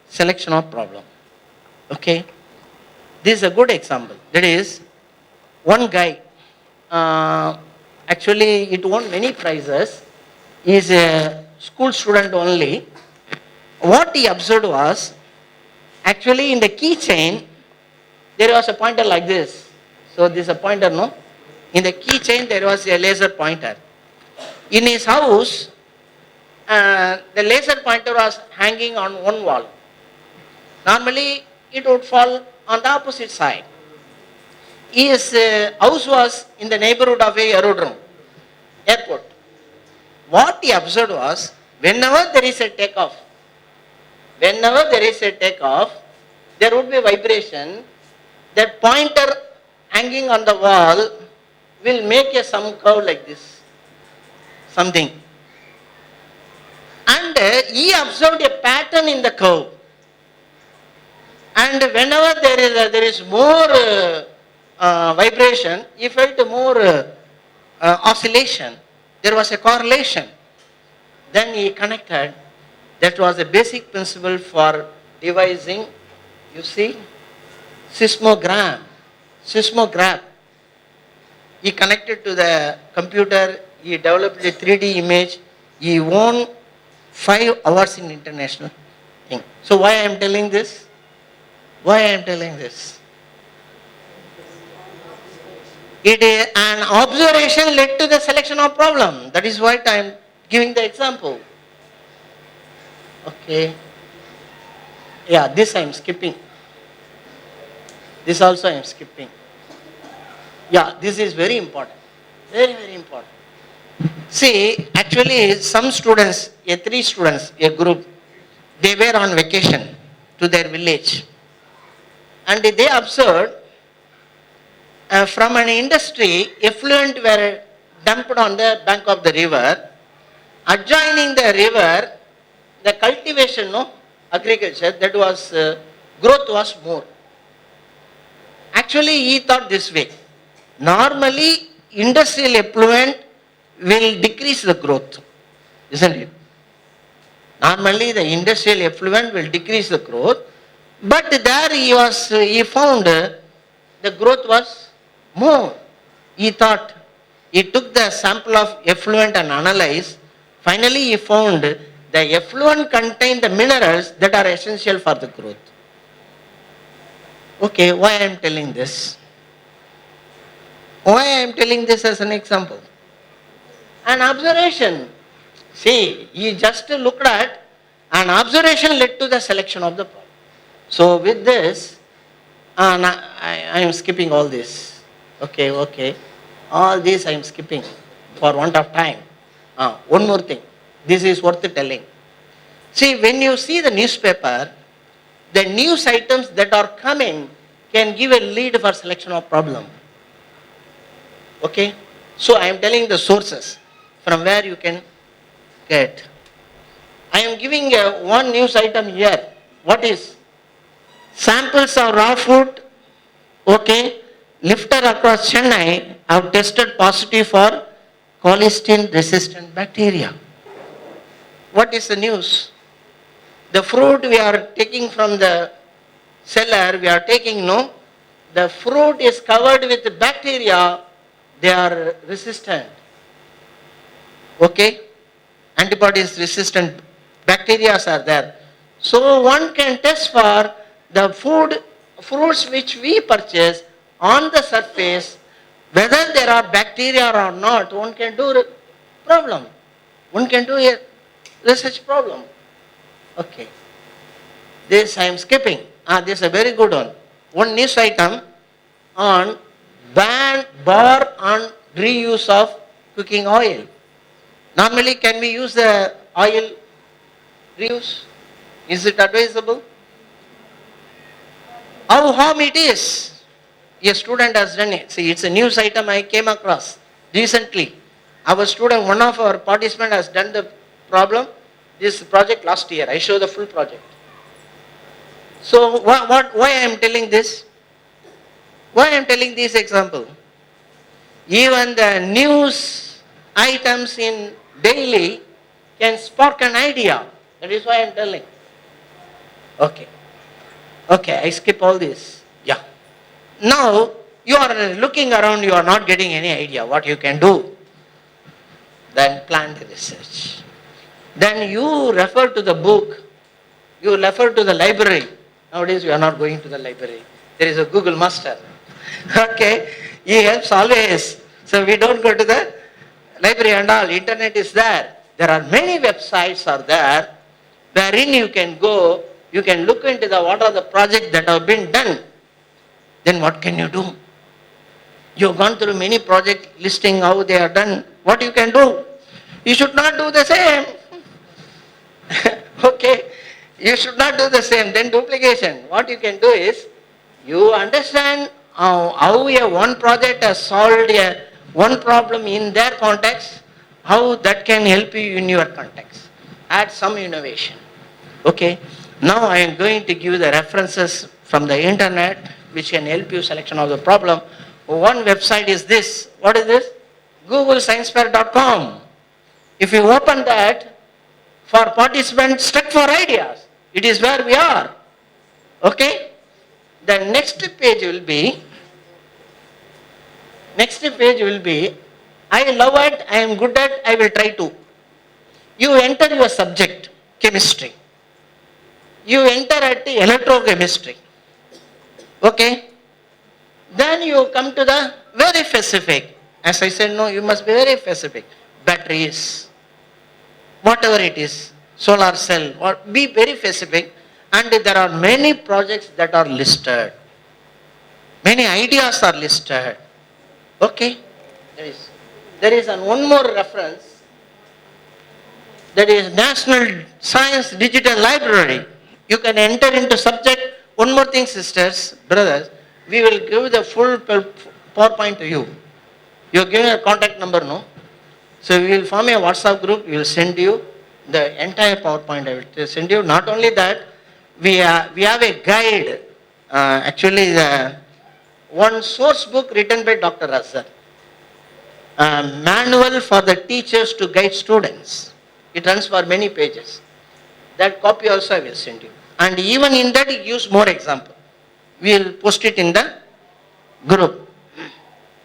selection of problem. Okay, this is a good example. That is, one guy, actually it won many prizes. He is a school student only. What he observed was, actually in the keychain, there was a pointer like this. So this is a pointer, no? In the keychain there was a laser pointer. In his house, the laser pointer was hanging on one wall. Normally it would fall on the opposite side. His house was in the neighborhood of a airport. What he observed was, whenever there is a takeoff, there would be vibration. That pointer hanging on the wall will make some curve like this, something. And he observed a pattern in the curve. And whenever there is more vibration, he felt more oscillation. There was a correlation. Then he connected. That was a basic principle for devising, you see, seismograph. He connected to the computer, he developed a 3D image, he won 5 awards in international thing. So why I am telling this? It is an observation led to the selection of problem. That is what I am giving the example. Okay. Yeah, this I am skipping. This also I am skipping. Yeah, this is very important. Very, very important. See, actually some students, 3 students, a group, they were on vacation to their village. And they observed from an industry, effluent were dumped on the bank of the river. Adjoining the river, the cultivation, no, agriculture, that was, growth was more. Actually, he thought this way. Normally, industrial effluent will decrease the growth, isn't it? Normally, the industrial effluent will decrease the growth, but there he found the growth was more. He thought, he took the sample of effluent and analyzed. Finally, he found the effluent contained the minerals that are essential for the growth. Okay, why I am telling this? Why I am telling this as an example? An observation. See, he just looked at an observation led to the selection of the problem. So with this, I am skipping all this. Okay. All this I am skipping for want of time. One more thing. This is worth telling. See, when you see the newspaper, the news items that are coming can give a lead for selection of problem. Okay? So I am telling the sources from where you can get. I am giving one news item here. What is? Samples of raw food, okay, lifter across Chennai have tested positive for colistin resistant bacteria. What is the news? The fruit we are taking from the seller, we are taking, no, the fruit is covered with bacteria, they are resistant. Okay? Antibodies resistant bacteria are there. So one can test for the fruits which we purchase on the surface, whether there are bacteria or not, one can do problem. One can do a research problem. Okay. This I am skipping. This is a very good one. One news item on ban on reuse of cooking oil. Normally, can we use the oil reuse? Is it advisable? How harm it is? A student has done it. See, it's a news item I came across recently. Our student, one of our participants has done the problem. This project last year, I show the full project. So why I am telling this? Why I am telling this example? Even the news items in daily can spark an idea. That is why I am telling. Okay. Okay, I skip all this. Yeah. Now, you are looking around, you are not getting any idea what you can do. Then plan the research. Then you refer to the book, you refer to the library. Nowadays, we are not going to the library. There is a Google Master. Okay, he helps always. So we don't go to the library and all. Internet is there. There are many websites are there wherein you can go, you can look into the what are the projects that have been done. Then what can you do? You have gone through many projects listing how they are done. What you can do? You should not do the same. Okay, you should not do the same. Then duplication. What you can do is, you understand how a one project has solved one problem in their context, how that can help you in your context. Add some innovation. Okay, now I am going to give the references from the internet which can help you selection of the problem. One website is this. What is this? googlesciencefair.com. If you open that, for participants, check for ideas. It is where we are. Okay? The next page will be, I love it, I am good at, I will try to. You enter your subject, chemistry. You enter at the electrochemistry. Okay? Then you come to the very specific. As I said, no, you must be very specific. Batteries, whatever it is, solar cell, or be very specific. And there are many projects that are listed. Many ideas are listed. Okay? There is one more reference. That is National Science Digital Library. You can enter into subject. One more thing, sisters, brothers, we will give the full PowerPoint to you. You are giving a contact number, no? So we will form a WhatsApp group, we will send you the entire PowerPoint. I will send you. Not only that, we have a guide, actually one source book written by Dr. Azhar. Manual for the teachers to guide students. It runs for many pages. That copy also I will send you. And even in that it gives more example. We will post it in the group.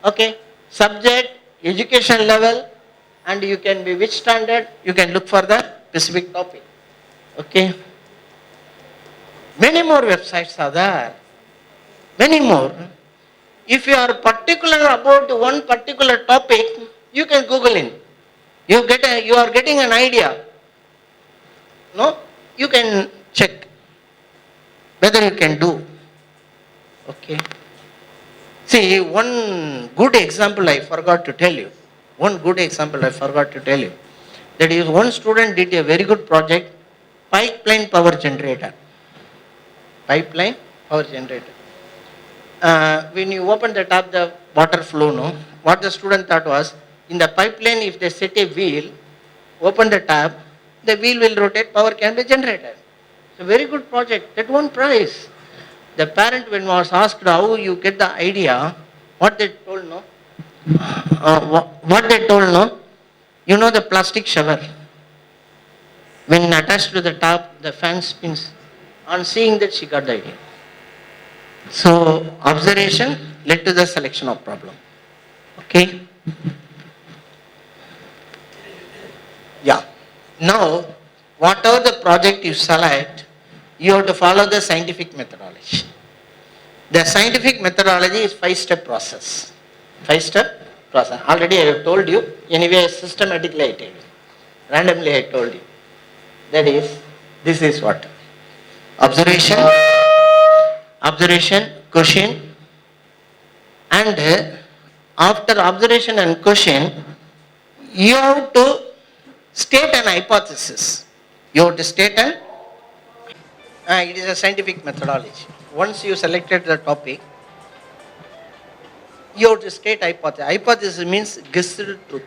Okay. Subject, education level, and you can be which standard, you can look for the specific topic. Okay. Many more websites are there. Many more. If you are particular about one particular topic, you can Google in. You are getting an idea. No? You can check whether you can do. Okay. See, one good example I forgot to tell you. That is, one student did a very good project, pipeline power generator. When you open the tap, the water flow, no? What the student thought was, in the pipeline, if they set a wheel, open the tap, the wheel will rotate, power can be generated. It's a very good project. That won prize. The parent, when was asked how you get the idea, what they told, no? You know the plastic shower. When attached to the tap, the fan spins. On seeing that, she got the idea. So, observation led to the selection of problem. Okay? Yeah. Now, whatever the project you select, you have to follow the scientific methodology. The scientific methodology is 5-step process. 5-step process. Already I have told you. Anyway, systematically I tell you. Randomly I told you. That is, this is what? Observation, question, and after observation and question, you have to state an hypothesis. It is a scientific methodology. Once you selected the topic, you have to state hypothesis. Hypothesis means guessed truth.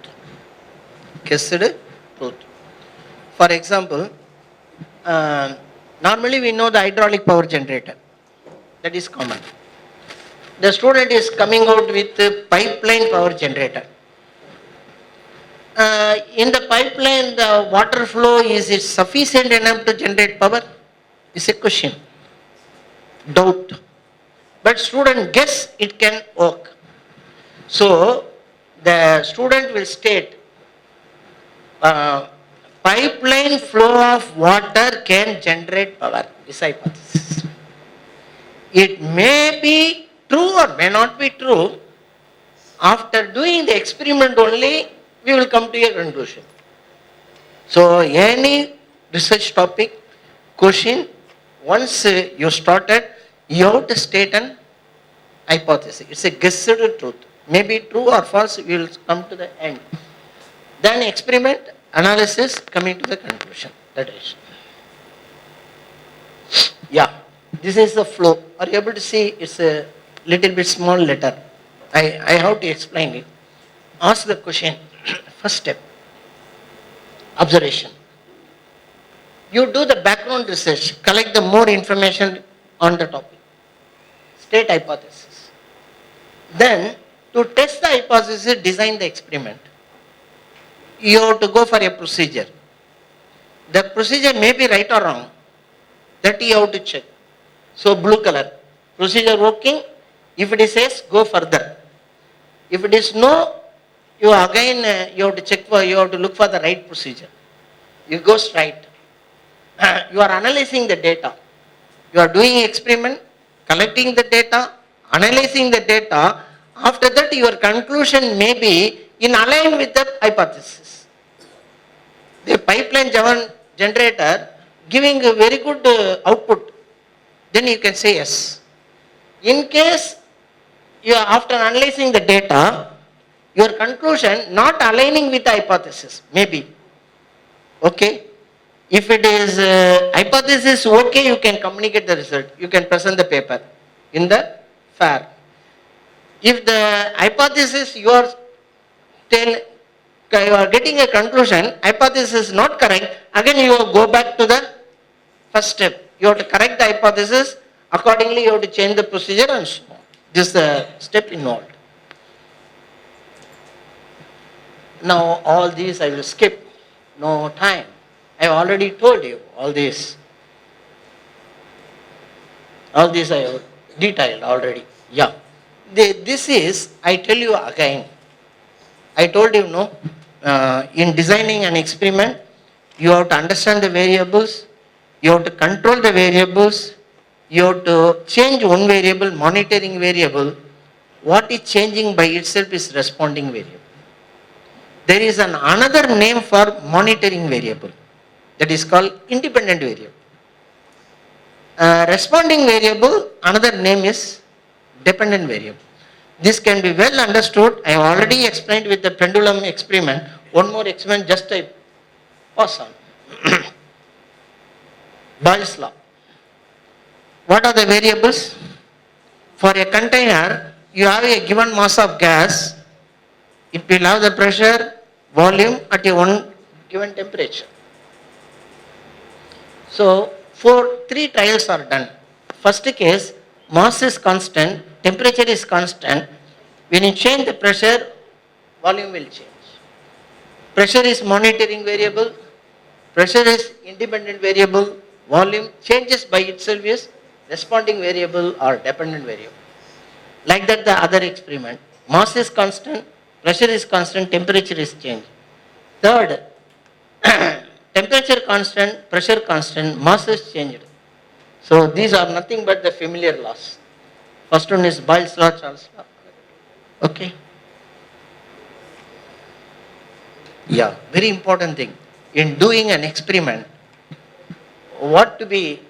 For example, normally we know the hydraulic power generator. That is common. The student is coming out with a pipeline power generator. In the pipeline, the water flow, is it sufficient enough to generate power? Is a question. Doubt. But student guess it can work. So the student will state, pipeline flow of water can generate power. This hypothesis. It may be true or may not be true. After doing the experiment only, we will come to a conclusion. So any research topic, question, once you started, you have to state an hypothesis. It's a guessed truth. Maybe true or false, we will come to the end. Then experiment, analysis, coming to the conclusion. That is. Yeah, this is the flow. Are you able to see? It's a little bit small letter. I have to explain it. Ask the question. First step, observation. You do the background research, collect the more information on the topic. State hypothesis. Then, to test the hypothesis, design the experiment. You have to go for a procedure. The procedure may be right or wrong. That you have to check. So, blue color. Procedure working. If it is yes, go further. If it is no, you again you have to check for, you have to look for the right procedure. You go straight. You are analyzing the data. You are doing experiment, collecting the data, analyzing the data. After that, your conclusion may be in align with the hypothesis. The pipeline generator giving a very good output, then you can say yes. In case you are after analyzing the data, your conclusion not aligning with the hypothesis, maybe. Okay? If it is hypothesis okay, you can communicate the result. You can present the paper in the fair. If the hypothesis you are getting a conclusion, hypothesis is not correct, again you go back to the first step. You have to correct the hypothesis, accordingly you have to change the procedure and so on. This is the step involved. Now all these I will skip, no time. I have already told you all this. All this I have detailed already. Yeah. This is, I tell you again, I told you no, in designing an experiment, you have to understand the variables, you have to control the variables, you have to change one variable, monitoring variable. What is changing by itself is responding variable. There is another name for monitoring variable, that is called independent variable. Responding variable, another name is dependent variable. This can be well understood. I have already explained with the pendulum experiment. One more experiment, just I pass on. Boyle's law. What are the variables? For a container, you have a given mass of gas. It will have the pressure, volume at a one given temperature. So, three trials are done. First case, mass is constant, temperature is constant. When you change the pressure, volume will change. Pressure is monitoring variable, pressure is independent variable, volume changes by itself is responding variable or dependent variable. Like that the other experiment. Mass is constant, pressure is constant, temperature is changed. Third, temperature constant, pressure constant, mass is changed. So these are nothing but the familiar laws. First one is Boyle's law, Charles' law. Okay. Yeah, very important thing. In doing an experiment, what to be,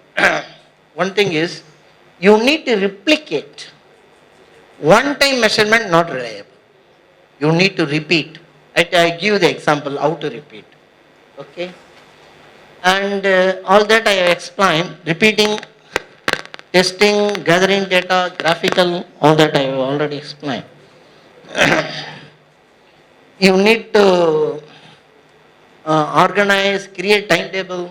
one thing is, you need to replicate. One time measurement not reliable. You need to repeat. I give the example how to repeat. Okay. And all that I have explained, repeating, testing, gathering data, graphical, all that I have already explained. You need to organize, create timetable.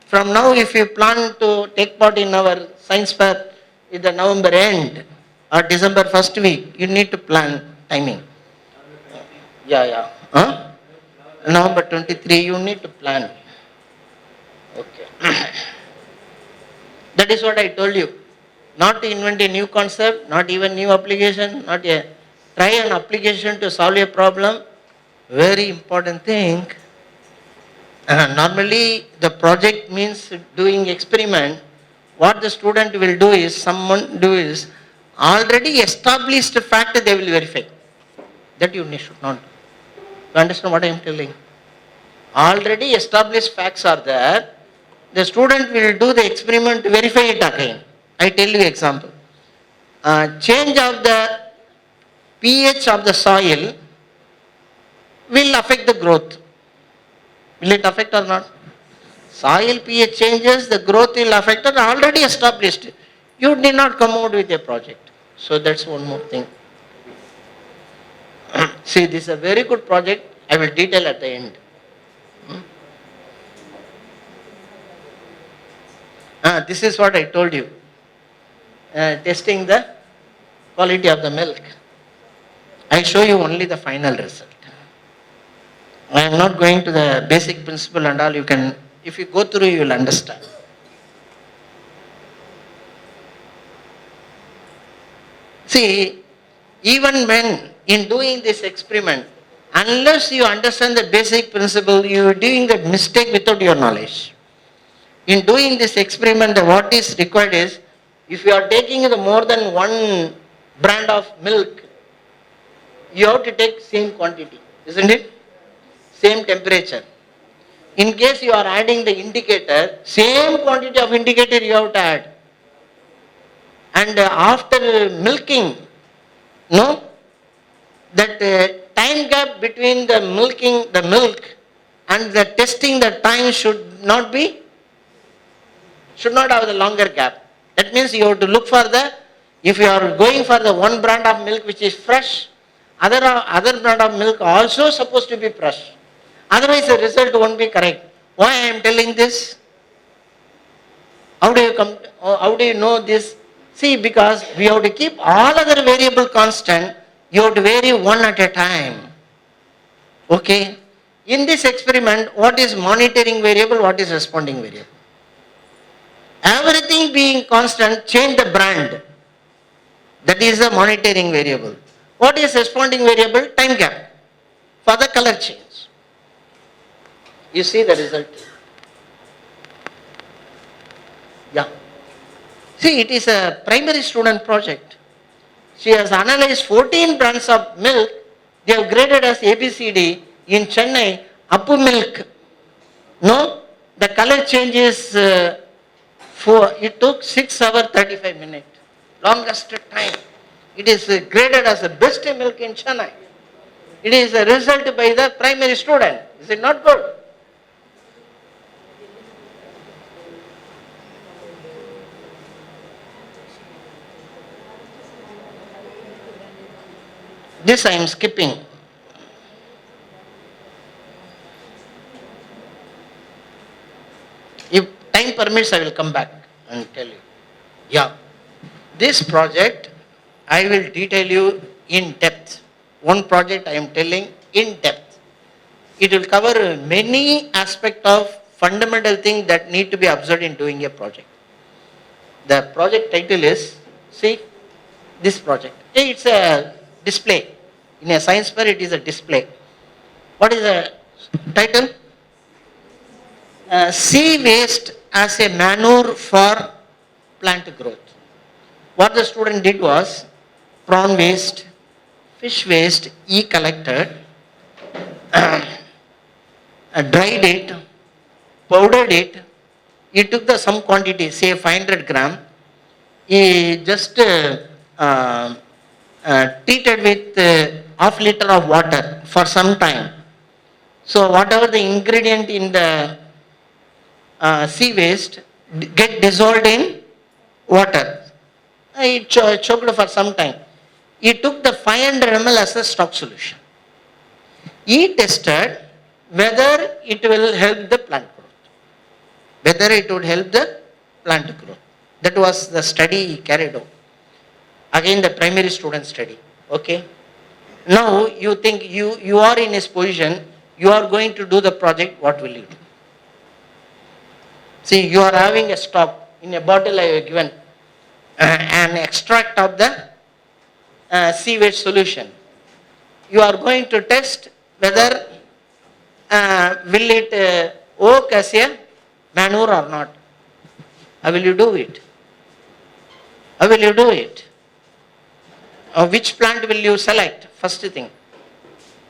From now, if you plan to take part in our science fair in the November end or December first week, you need to plan timing. Yeah. Huh? November 23, you need to plan. Okay. That is what I told you. Not to invent a new concept, not even new application, not a try an application to solve a problem. Very important thing. Normally the project means doing experiment. What the student will do is, already established fact they will verify. That you should not do. You understand what I am telling? Already established facts are there. The student will do the experiment to verify it again. I tell you example. Change of the pH of the soil will affect the growth. Will it affect or not? Soil pH changes, the growth will affect it, already established. You need not come out with a project. So that's one more thing. See, this is a very good project. I will detail at the end. This is what I told you. Testing the quality of the milk. I show you only the final result. I am not going to the basic principle and all. You can, if you go through, you will understand. See, even when in doing this experiment, unless you understand the basic principle, you are doing the mistake without your knowledge. In doing this experiment, what is required is, if you are taking the more than one brand of milk, you have to take same quantity, isn't it? Same temperature. In case you are adding the indicator, same quantity of indicator you have to add. And after milking, that time gap between the milking the milk and the testing, the time should not have the longer gap. That means you have to look for if you are going for the one brand of milk which is fresh, other brand of milk also supposed to be fresh. Otherwise the result won't be correct. Why I am telling this? How do you know this? See, because we have to keep all other variable constant, you have to vary one at a time. Okay? In this experiment, what is monitoring variable, what is responding variable? Everything being constant, change the brand. That is the monitoring variable. What is responding variable? Time gap for the color change. You see the result. Yeah. See, it is a primary student project. She has analyzed 14 brands of milk. They have graded as ABCD. In Chennai, Appu milk. No, the color changes. It took 6 hours 35 minutes. Longest time. It is graded as the best milk in Chennai. It is a result by the primary student. Is it not good? This I am skipping. If time permits, I will come back and tell you. Yeah. This project, I will detail you in depth. One project I am telling in depth. It will cover many aspects of fundamental things that need to be observed in doing a project. The project title is, see, this project. It's a display. In a science fair, it is a display. What is the title? Sea waste as a manure for plant growth. What the student did was, prawn waste, fish waste, he collected, dried it, powdered it. He took some quantity, say 500 gram. He just treated with half liter of water for some time. So whatever the ingredient in the sea waste get dissolved in water. It choked for some time. He took the 500 ml as a stock solution. He tested whether it will help the plant growth. Whether it would help the plant growth. That was the study carried out. Again the primary student study. Okay. Now you think you are in his position, you are going to do the project, what will you do? See, you are having a stock in a bottle I have given an extract of the sewage solution. You are going to test whether will it work as a manure or not. How will you do it? How will you do it? Which plant will you select? First thing.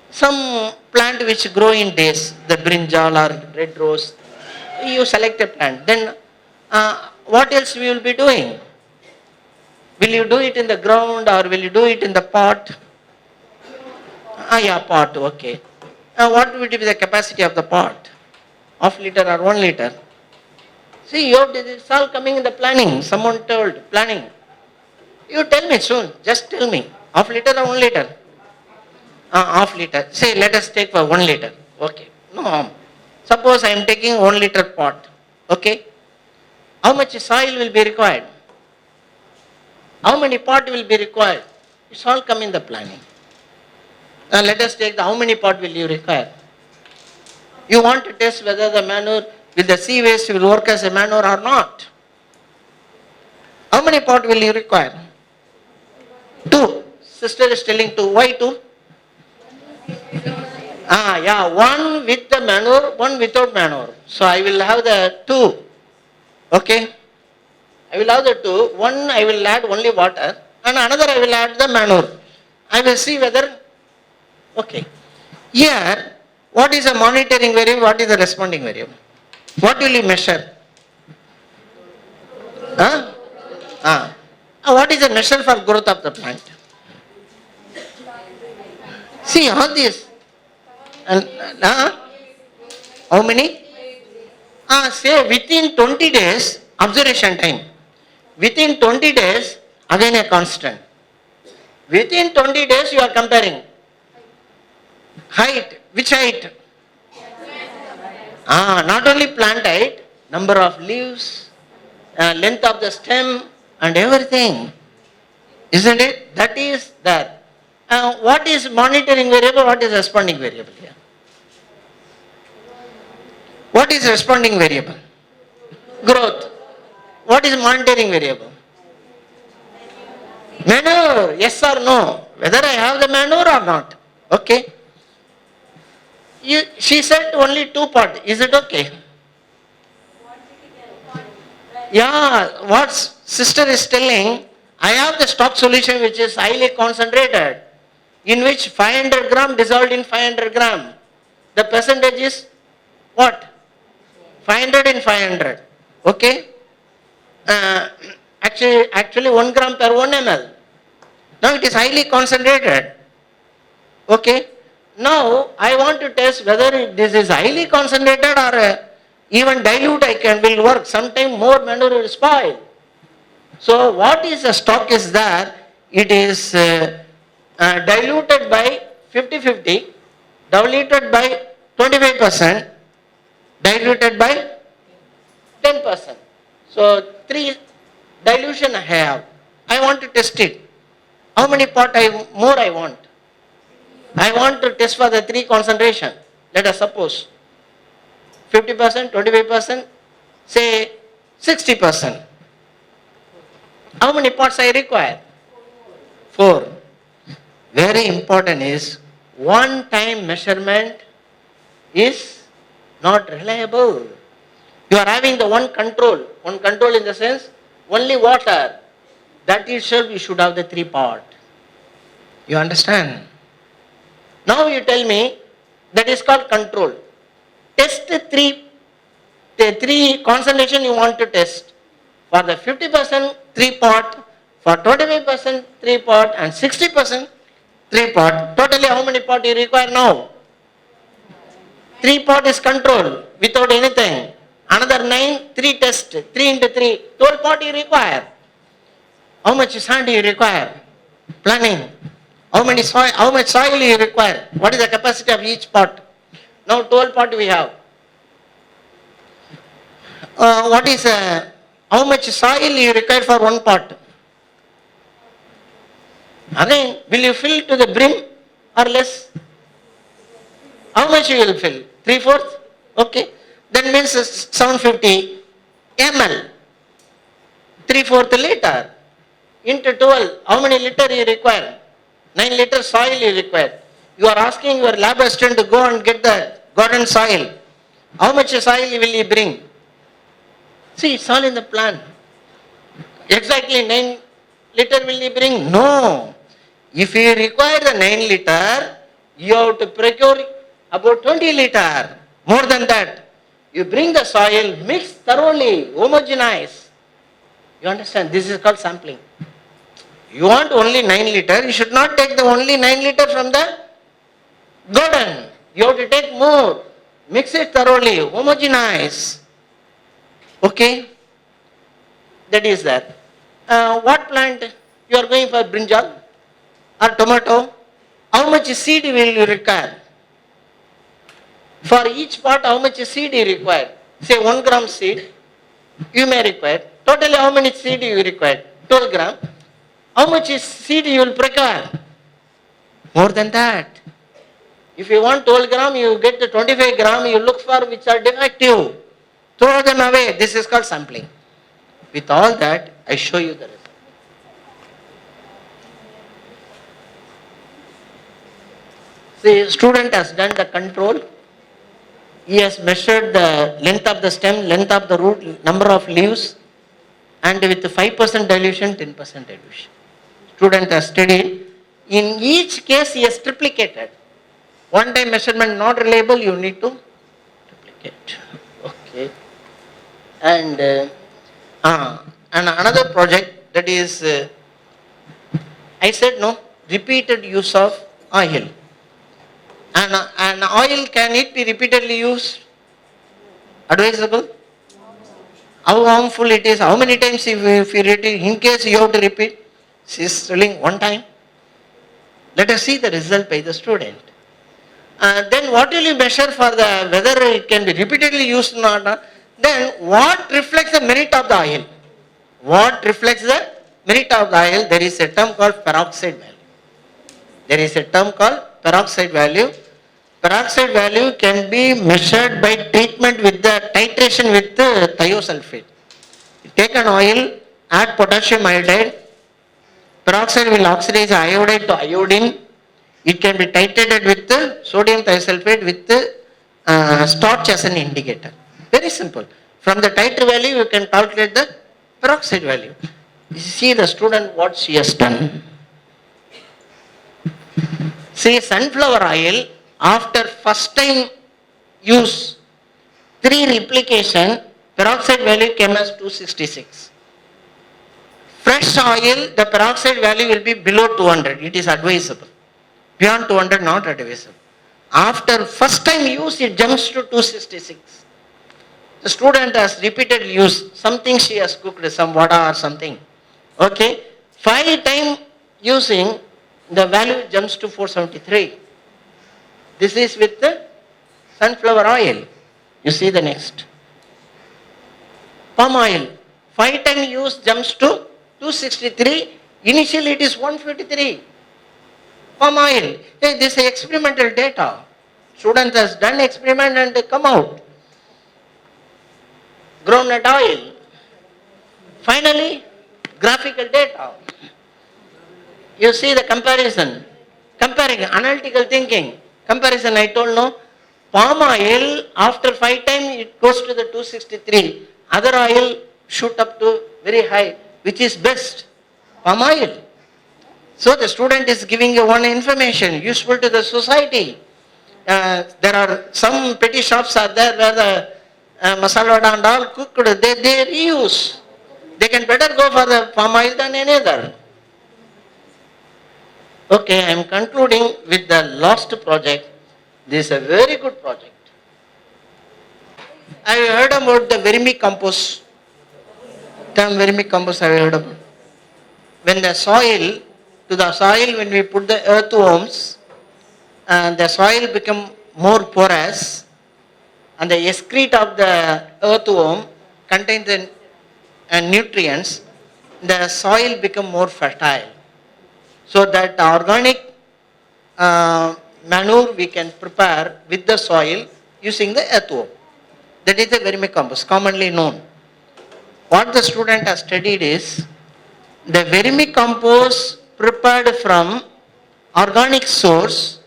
Some plant which grow in days, the brinjal or red rose, you select a plant. Then what else we will be doing? Will you do it in the ground or will you do it in the pot? Yeah, pot, okay. What would be the capacity of the pot? Half liter or 1 liter? See, it's all coming in the planning. Someone told, planning. You tell me soon, just tell me. Half liter or 1 liter? Half liter. Say, let us take for 1 liter. Okay, no harm. Suppose I am taking 1 liter pot. Okay. How much soil will be required? How many pot will be required? It's all come in the planning. Now let us take how many pot will you require? You want to test whether the manure, will the sea waste will work as a manure or not? How many pot will you require? 2. Sister is telling 2. Why 2? Yeah, 1 with the manure, 1 without manure. So I will have the 2. Okay. I will have the 2. 1 I will add only water and another I will add the manure. I will see whether, okay. Here, what is a monitoring variable? What is the responding variable? What will you measure? What is the measure for growth of the plant? See all this. And how many? Say within 20 days, observation time. Within 20 days, again a constant. Within 20 days you are comparing. Height, which height? Not only plant height, number of leaves, length of the stem and everything. Isn't it? That is that. What is monitoring variable? What is responding variable here? What is responding variable? Growth. What is monitoring variable? Manure, yes or no? Whether I have the manure or not. Okay. She said only 2 pot. Is it okay? Yeah, what sister is telling, I have the stock solution which is highly concentrated, in which 500 gram dissolved in 500 gram. The percentage is what? 500 in 500. Okay. Actually 1 gram per 1 ml. Now it is highly concentrated. Okay. Now I want to test whether this is highly concentrated or even dilute will work. Sometime more manure will spoil. So what is the stock is there? It is diluted by 50-50, diluted by 25%, diluted by 10%. So 3 dilution I have. I want to test it. How many pot more I want? I want to test for the 3 concentration. Let us suppose 50%, 25%, say 60%. How many pots I require? 4. Very important is one time measurement is not reliable. You are having the one control in the sense only water. That itself you should have the 3 pot. You understand? Now you tell me that is called control. Test the 3 concentration you want to test. For the 50% 3 pot, for 25% 3 pot and 60% 3 pot. Totally how many pot you require now? 3 pot is control without anything. Another 9, 3 test, 3 into 3, 12 pot you require. How much sand you require? Planning. How much soil you require? What is the capacity of each pot? Now 12 part we have. How much soil you require for one pot? Again, will you fill to the brim or less? How much you will fill? 3/4? Okay. That means 750 ml. 3/4 liter into 12. How many liter you require? 9 liter soil you require. You are asking your lab assistant to go and get the garden soil. How much soil will you bring? See, it's all in the plan. Exactly 9 liter will you bring? No. If you require the 9 liter, you have to procure about 20 liter. More than that. You bring the soil, mix thoroughly, homogenize. You understand? This is called sampling. You want only 9 liter, you should not take the only 9 liter from the garden. You have to take more. Mix it thoroughly, homogenize. Okay? That is that. What plant you are going for, brinjal or tomato? How much seed will you require? For each pot, how much seed you require? Say 1 gram seed, you may require. Totally how many seed you require? 12 gram. How much seed you will procure? More than that. If you want 12 gram, you get the 25 gram, you look for which are defective. Throw them away. This is called sampling. With all that, I show you the result. See, student has done the control. He has measured the length of the stem, length of the root, number of leaves, and with 5% dilution, 10% dilution. Student has studied. In each case, he has triplicated. One time measurement not reliable, you need to triplicate. Okay. And another project, that is, I said no, repeated use of oil. And oil, can it be repeatedly used? Advisable? How harmful it is? How many times if you repeat, in case you have to repeat? She is telling one time. Let us see the result by the student. Then what will you measure for the whether it can be repeatedly used or not? Then what reflects the merit of the oil? What reflects the merit of the oil? There is a term called peroxide value. There is a term called peroxide value. Peroxide value can be measured by treatment with the titration with the thiosulfate. You take an oil, add potassium iodide, peroxide will oxidize iodide to iodine. It can be titrated with the sodium thiosulfate with the starch as an indicator. Very simple. From the titer value, you can calculate the peroxide value. You see the student what she has done. See, sunflower oil, after first time use, 3 replication, peroxide value came as 266. Fresh oil, the peroxide value will be below 200. It is advisable. Beyond 200, not advisable. After first time use, it jumps to 266. The student has repeated use, something she has cooked, some vada or something. Okay, 5 time using, the value jumps to 473. This is with the sunflower oil. You see the next. Palm oil, 5 time use jumps to 263. Initially it is 153. Palm oil, hey, this is experimental data. Student has done experiment and come out. Groundnut oil. Finally, graphical data. You see the comparison. Comparing, analytical thinking. Comparison, I told no. Palm oil, after 5 times it goes to the 263. Other oil shoot up to very high. Which is best? Palm oil. So the student is giving you one information useful to the society. There are some petty shops are there where the masala vada and all cooked, they reuse. They can better go for the palm oil than any other. Okay, I am concluding with the last project. This is a very good project. I heard about the vermicompost. Term vermicompost I heard about. When the soil, when we put the earthworms, the soil become more porous and the excrete of the earthworm contains the nutrients, the soil become more fertile. So that organic manure we can prepare with the soil using the earthworm. That is the vermicompost, commonly known. What the student has studied is the vermicompost prepared from organic source,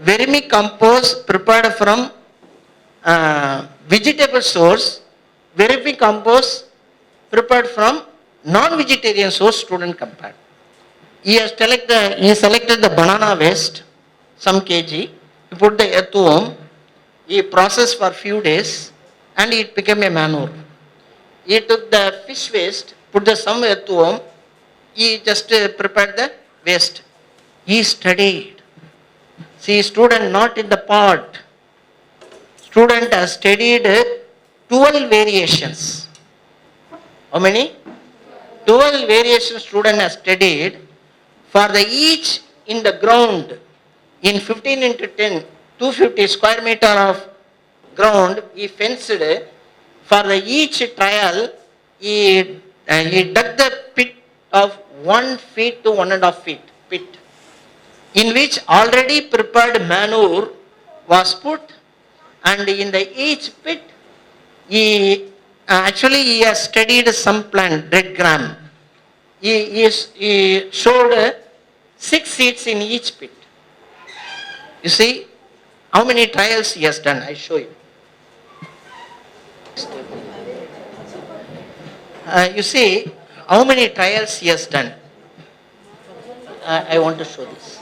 vermicompost prepared from vegetable source, vermicompost prepared from non-vegetarian source student compared. He selected the banana waste, some kg, he put the earthworm, he processed for few days and it became a manure. He took the fish waste, put the some earthworm, he just prepared the waste. He studied. See, student not in the pot. Student has studied 12 variations. How many? 12 variations student has studied. For the each in the ground, in 15 into 10, 250 square meter of ground, he fenced. For the each trial, he dug the pit of 1 feet to 1.5 feet pit, in which already prepared manure was put, and in the each pit, he has studied some plant, red gram. He showed 6 seeds in each pit. You see how many trials he has done. I show you. You see how many trials he has done. I want to show this.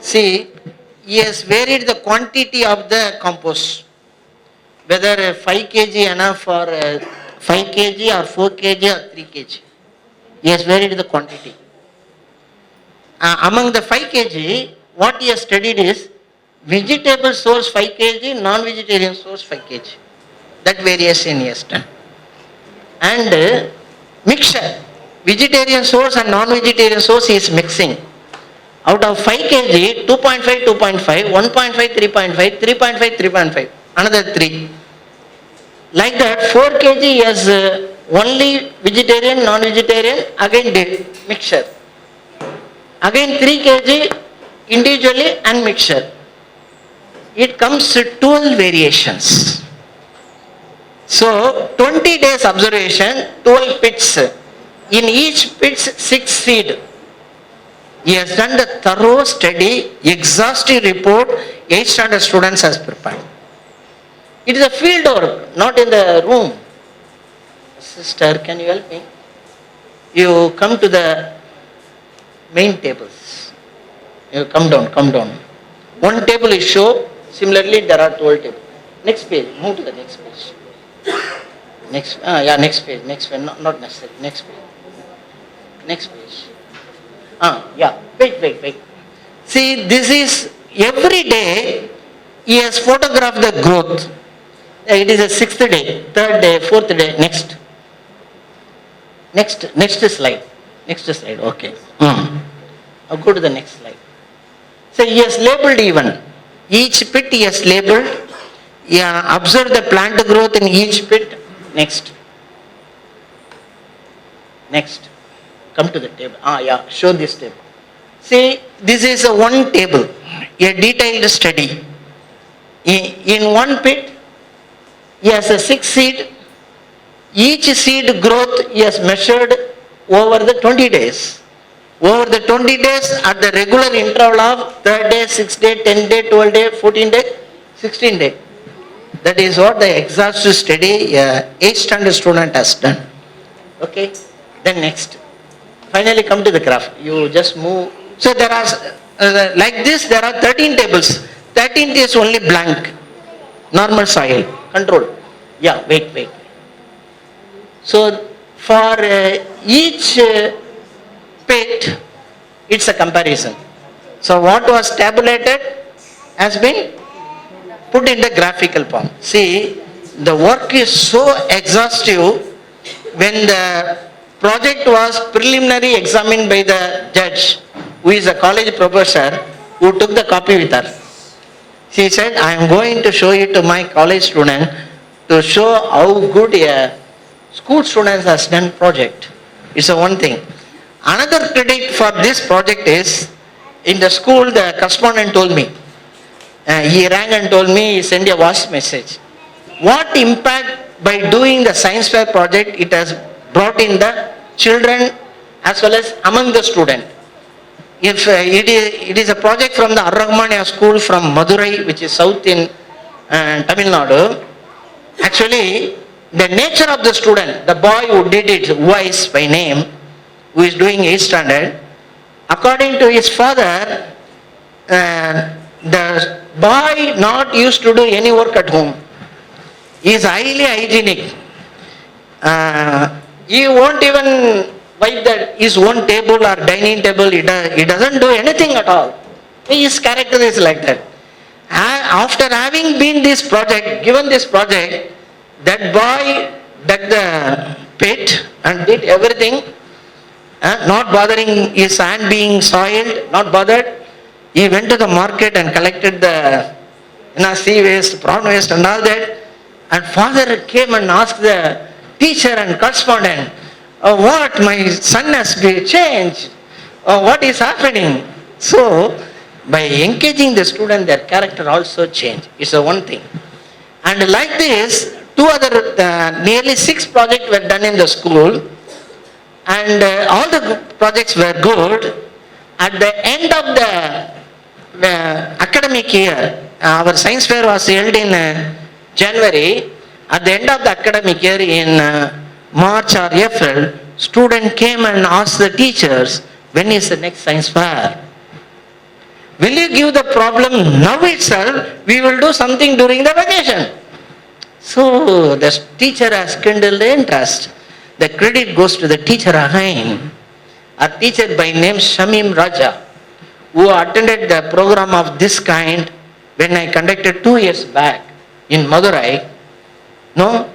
See, he has varied the quantity of the compost, whether 5 kg enough or 5 kg or 4 kg or 3 kg. He has varied the quantity. Among the 5 kg, what he has studied is vegetable source 5 kg, non-vegetarian source 5 kg. That variation he has done. And mixture, vegetarian source and non-vegetarian source he is mixing. Out of 5 kg, 2.5, 2.5, 1.5, 3.5, 3.5, 3.5, another 3. Like that, 4 kg is only vegetarian, non-vegetarian, again mixture. Again 3 kg individually and mixture. It comes to 12 variations. So 20 days observation, 12 pits. In each pit 6 seed. He has done the thorough study, exhaustive report, 8th standard students has prepared. It is a field work, not in the room. Sister, can you help me? You come to the main tables. You come down. One table is show, similarly there are 12 tables. Next page, move to the next page. Next page, not necessary, next page. Wait. See, this is every day he has photographed the growth. It is a 6th day, 3rd day, 4th day, next slide, okay. I'll go to the next slide. So he has labeled even. Each pit he has labeled. Observe the plant growth in each pit. Next. Come to the table. Show this table. See, this is a one table, a detailed study. In one pit, he has a 6 seed. Each seed growth he has measured over the 20 days. Over the 20 days at the regular interval of 3rd day, 6th day, 10th day, 12th day, 14th day, 16th day. That is what the exhaustive study 8th standard student has done. Okay, then next. Finally come to the graph. You just move. So there are, like this, there are 13 tables. 13th is only blank. Normal soil. Control. Wait. So for each pit, it's a comparison. So what was tabulated has been put in the graphical form. See, the work is so exhaustive. When the project was preliminary examined by the judge, who is a college professor, who took the copy with her. She said, I am going to show it to my college student to show how good a school student has done project. It's a one thing. Another credit for this project is, in the school the correspondent told me, he rang and told me, he sent a voice message. What impact by doing the science fair project it has brought in the children as well as among the student. If it is a project from the Ar-Rahmania school from Madurai, which is south in Tamil Nadu. Actually, the nature of the student, the boy who did it, Wise by name, who is doing 8th standard, according to his father, the boy not used to do any work at home. He is highly hygienic. He won't even wipe his own table or dining table. He doesn't do anything at all. His character is like that. After having been this project, given this project, that boy dug the pit and did everything, not bothering his hand being soiled, not bothered. He went to the market and collected the sea waste, prawn waste and all that. And father came and asked the teacher and correspondent, what, my son has been changed? What is happening? So, by engaging the student, their character also changed. It's a one thing. And like this, nearly 6 projects were done in the school, and all the projects were good. At the end of the academic year, our science fair was held in January. At the end of the academic year in March or April, student came and asked the teachers, when is the next science fair? Will you give the problem now itself? We will do something during the vacation. So the teacher has kindled the interest. The credit goes to the teacher again. A teacher by name Shamim Raja, who attended the program of this kind when I conducted 2 years back in Madurai. No,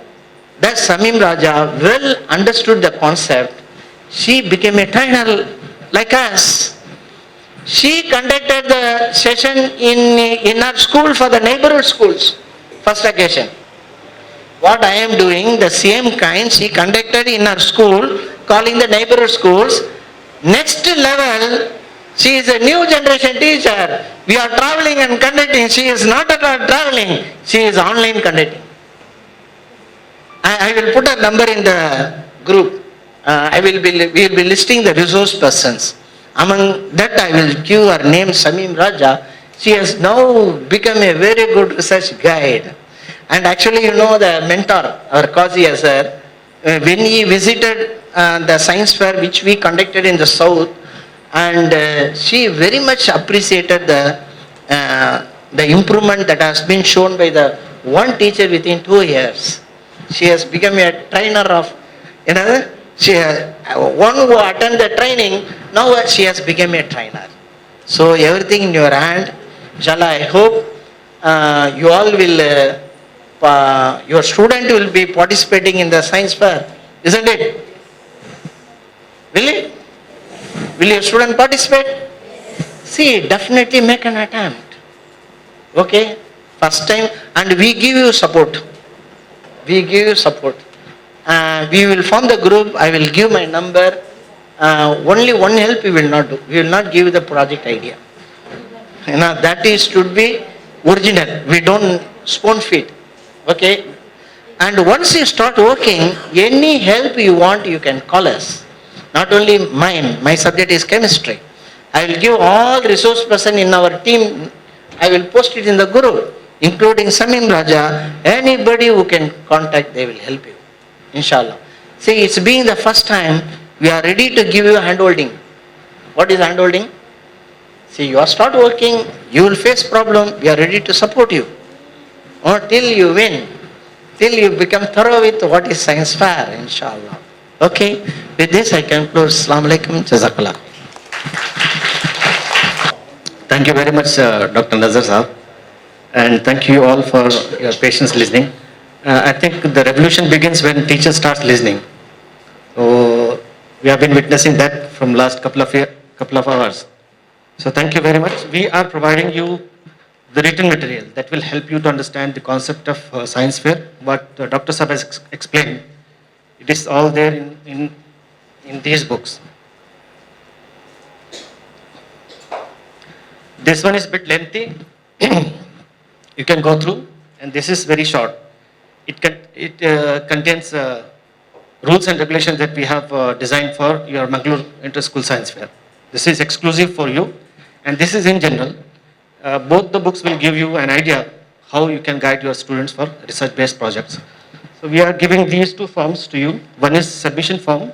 that Shamim Raja well understood the concept. She became a trainer like us. She conducted the session in our school for the neighborhood schools, first occasion. What I am doing, the same kind she conducted in our school, calling the neighborhood schools. Next level, she is a new generation teacher. We are traveling and conducting. She is not at all traveling. She is online conducting. I will put a number in the group. We will be listing the resource persons. Among that I will give her name Shamim Raja. She has now become a very good research guide. And actually, you know, the mentor, our Qazi sir, when he visited the science fair which we conducted in the south, and she very much appreciated the improvement that has been shown by the one teacher within 2 years. She has become a trainer of, one who attended the training, now she has become a trainer. So everything in your hand. Inshallah, I hope you all will, your student will be participating in the science fair, isn't it? Will it? Will your student participate? See, definitely make an attempt. Okay? First time, and we give you support. We give you support. We will form the group. I will give my number. Only one help we will not do. We will not give the project idea. That should be original. We don't spoon feed. Okay? And once you start working, any help you want, you can call us. Not only mine. My subject is chemistry. I will give all resource person in our team. I will post it in the group, including Shamim Raja. Anybody who can contact, they will help you. Inshallah. See, it's being the first time, we are ready to give you handholding. What is handholding? See, you are start working, you will face problem, we are ready to support you. Or till you win, till you become thorough with what is science fair, inshallah. Okay, with this I conclude. Assalamu alaikum, jazakallah. Thank you very much, Dr. Nazar Sahab. And thank you all for your patience listening. I think the revolution begins when teachers start listening. So we have been witnessing that from last couple of hours. So thank you very much. We are providing you the written material that will help you to understand the concept of science fair. What Dr. Sab has explained, it is all there in these books. This one is a bit lengthy. You can go through, and this is very short. It contains rules and regulations that we have designed for your Mangalore Inter-School Science Fair. This is exclusive for you, and this is in general. Both the books will give you an idea how you can guide your students for research-based projects. So we are giving these two forms to you. One is submission form,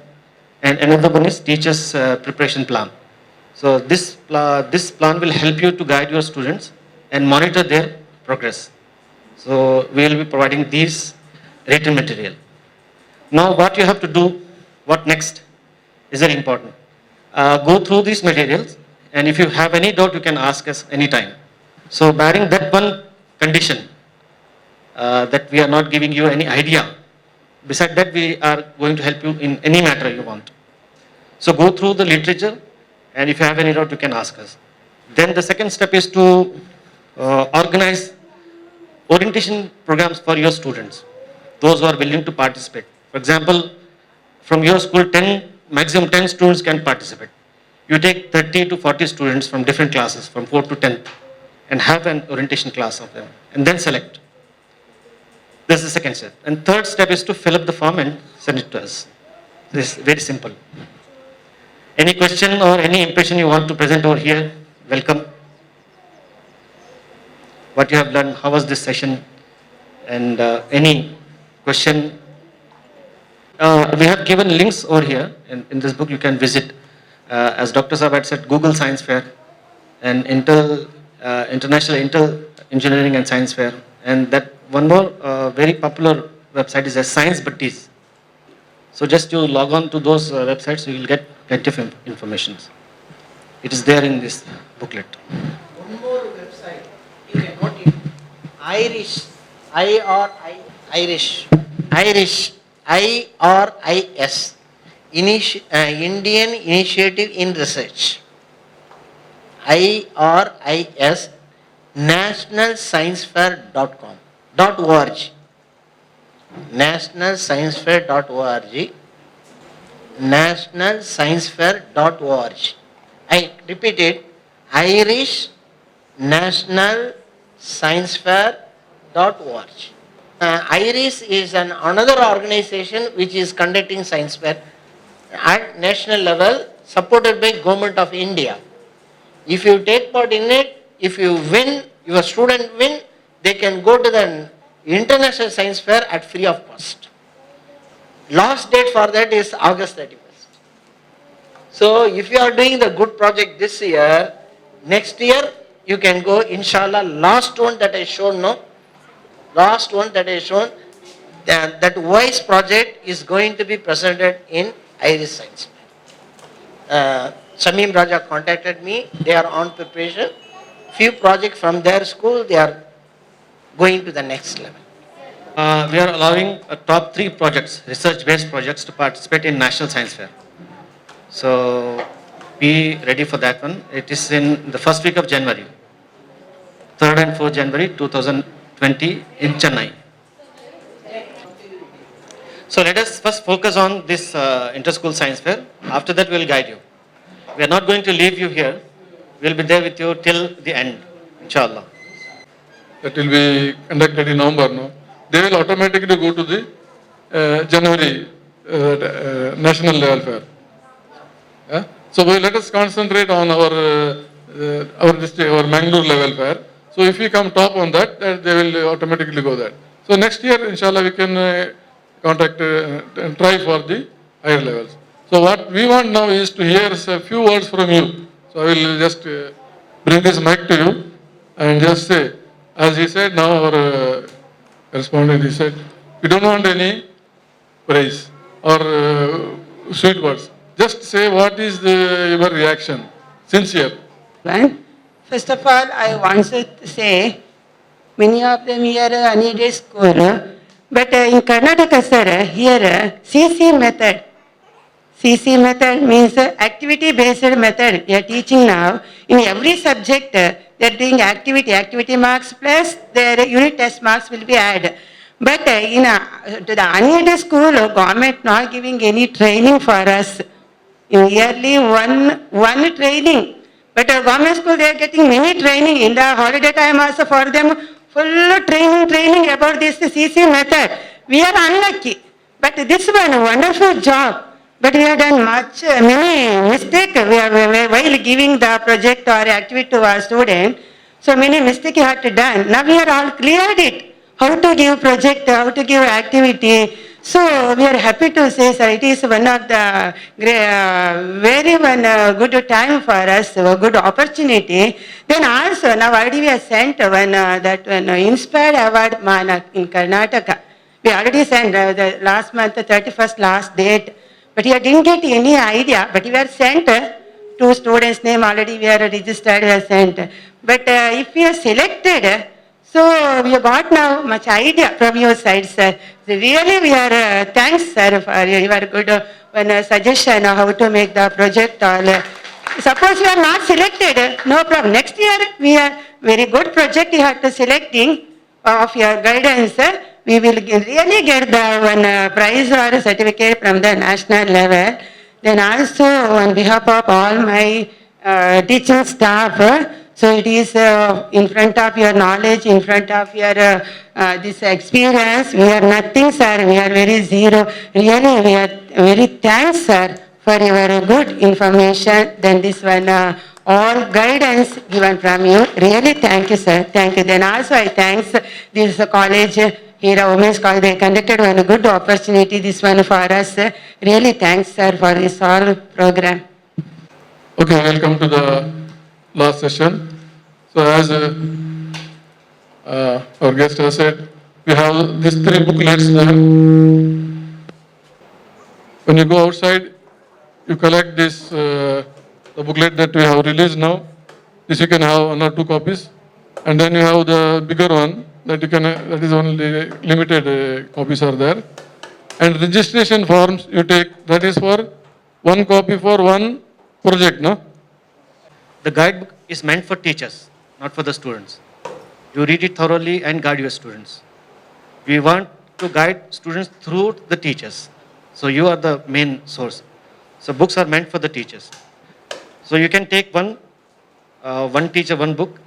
and another one is teacher's preparation plan. So this plan will help you to guide your students and monitor their progress. So we will be providing these written material. Now what you have to do, what next, is very important. Go through these materials, and if you have any doubt, you can ask us anytime. So barring that one condition, that we are not giving you any idea, beside that we are going to help you in any matter you want. So go through the literature, and if you have any doubt, you can ask us. Then the second step is to organize orientation programs for your students, those who are willing to participate. For example, from your school, maximum 10 students can participate. You take 30 to 40 students from different classes, from 4th to 10th, and have an orientation class of them, and then select. This is the second step. And third step is to fill up the form and send it to us. This is very simple. Any question or any impression you want to present over here, welcome. What you have learned, how was this session, and any question. We have given links over here. In this book you can visit, as Dr. Saab had said, Google Science Fair, and International Intel Engineering and Science Fair, and that one more very popular website is Science Buddies. So just you log on to those websites, you will get plenty of information. It is there in this booklet. One more website, you can note it. Irish, Irish, IRIS, Indian Initiative in Research. IRIS, nationalsciencefair.com, .org. nationalsciencefair.org, nationalsciencefair.org. I repeat it, Irish National Science Fair.org. IRIS is another organization which is conducting science fair at national level, supported by Government of India. If you take part in it, if you win, your student win, they can go to the International Science Fair at free of cost. Last date for that is August 31st. So if you are doing the good project this year, next year you can go, inshallah. Last one that I shown, that WISE project is going to be presented in IRIS Science Fair. Samim Raja contacted me, they are on preparation. Few projects from their school, they are going to the next level. We are allowing top 3 projects, research-based projects, to participate in National Science Fair. So be ready for that one. It is in the first week of January, 3rd and 4th January 2020 in Chennai. So let us first focus on this Inter-School Science Fair. After that we will guide you. We are not going to leave you here. We will be there with you till the end, inshallah. That will be conducted in November, no? They will automatically go to the January national level fair. Yeah? So let us concentrate on our district, our Mangalore level fair. So if we come top on that, they will automatically go there. So next year, inshallah, we can contact and try for the higher levels. So what we want now is to hear a few words from you. So I will just bring this mic to you and just say, as he said, now our correspondent, he said, we don't want any praise or sweet words. Just say what is your reaction, sincere. First of all, I want to say, many of them here are needed school, but in Karnataka, sir, here CSE method CC method means activity-based method. We are teaching now. In every subject, they are doing activity marks plus their unit test marks will be added. But to the unaided school, government not giving any training for us. In yearly one training. But government school, they are getting many training. In the holiday time also for them, full training about this CC method. We are unlucky. But this one, wonderful job. But we have done many mistake while giving the project or activity to our student. So many mistakes you have to done. Now we are all cleared it. How to give project, how to give activity. So we are happy to say, sir, it is one of the very good time for us, a good opportunity. Then also now already we have sent one Inspired Award in Karnataka. We already sent the last month, 31st last date. But you didn't get any idea. But we are sent, two students' name already we are registered, we are sent. But if we are selected, so we have got now much idea from your side, sir. So really we are thanks, sir, for your good suggestion of how to make the project. Suppose you are not selected, no problem. Next year we are very good project you have to selecting of your guidance, sir. We will really get the one prize or certificate from the national level. Then also on behalf of all my teaching staff, so it is in front of your knowledge, in front of your this experience. We are nothing, sir. We are very zero. Really, we are very thanks, sir, for your good information. Then this one, all guidance given from you. Really, thank you, sir. Thank you. Then also I thanks this college here, Women's College. They conducted one good opportunity. This one for us. Really, thanks, sir, for this all program. Okay, welcome to the last session. So as our guest has said, we have these three booklets there. When you go outside, you collect this, the booklet that we have released now. This you can have 1 or 2 copies. And then you have the bigger one that you can, that is only limited copies are there. And registration forms you take, that is for 1 copy for 1 project, no? The guidebook is meant for teachers, not for the students. You read it thoroughly and guide your students. We want to guide students through the teachers. So you are the main source. So books are meant for the teachers. So you can take one teacher, one book,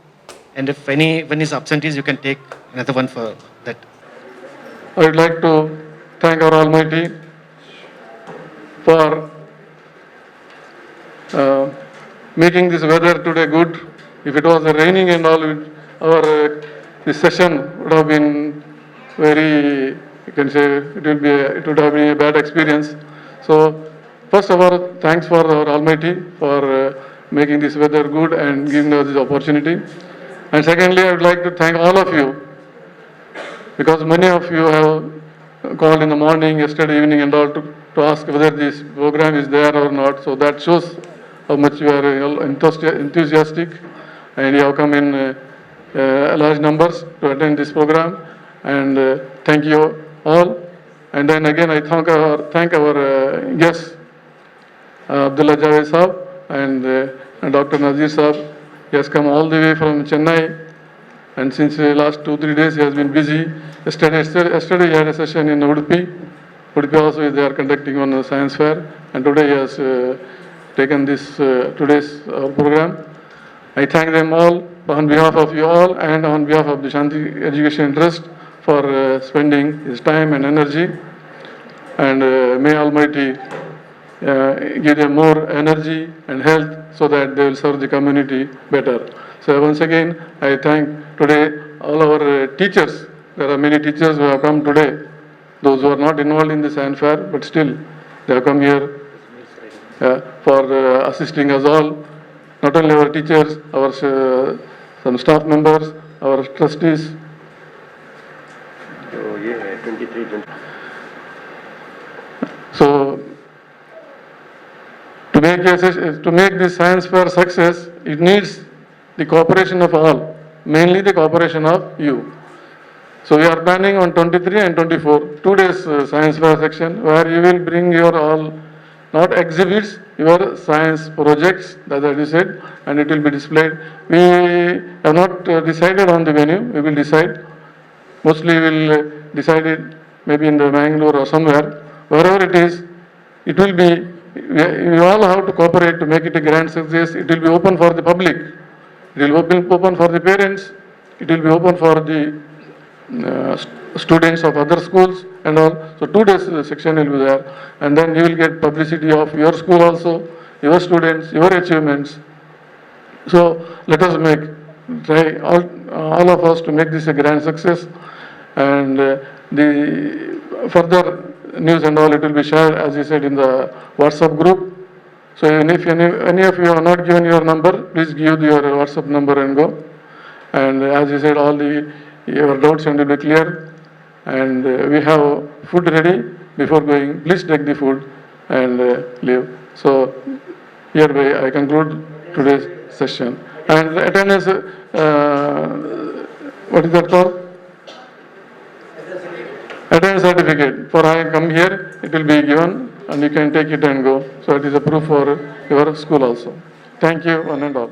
and if anyone is absentees, you can take another one for that. I would like to thank our Almighty for making this weather today good. If it was raining and all, this session would have been very, you can say, it would have been a bad experience. So, first of all, thanks for our Almighty for making this weather good and giving us this opportunity. And secondly, I would like to thank all of you, because many of you have called in the morning, yesterday evening and all to ask whether this program is there or not. So that shows how much you are enthusiastic, and you have come in large numbers to attend this program. And thank you all. And then again, I thank our guests, Abdullah Javed Saab and Dr. Nazir Saab. He has come all the way from Chennai, and since the last 2-3 days he has been busy. Yesterday he had a session in Udupi. Udupi also they are conducting one science fair, and today he has taken this today's program. I thank them all on behalf of you all and on behalf of the Shanti Education Trust for spending his time and energy. And may Almighty give them more energy and health so that they will serve the community better. So once again, I thank today all our teachers. There are many teachers who have come today, those who are not involved in the science fair, but still they have come here for assisting us all. Not only our teachers, our some staff members, our trustees. Oh yeah, 23. So to make this science fair success, it needs the cooperation of all, mainly the cooperation of you. So we are planning on 23 and 24, 2 days science fair section, where you will bring your all not exhibits, your science projects, that you said, and it will be displayed. We have not decided on the venue, we will decide. Mostly we will decide it maybe in the Bangalore or somewhere. Wherever it will be, we all have to cooperate to make it a grand success. It will be open for the public. It will be open for the parents. It will be open for the students of other schools and all. So 2 days section will be there, and then you will get publicity of your school also, your students, your achievements. So let us try all of us to make this a grand success, and the further news and all, it will be shared, as you said, in the WhatsApp group. So even if any of you have not given your number, please give your WhatsApp number and go. And as you said, your doubts will be clear. And we have food ready before going. Please take the food and leave. So hereby I conclude today's session. And attendance, what is that called? Attendance certificate. For I come here, it will be given and you can take it and go. So it is a proof for your school also. Thank you, one and all.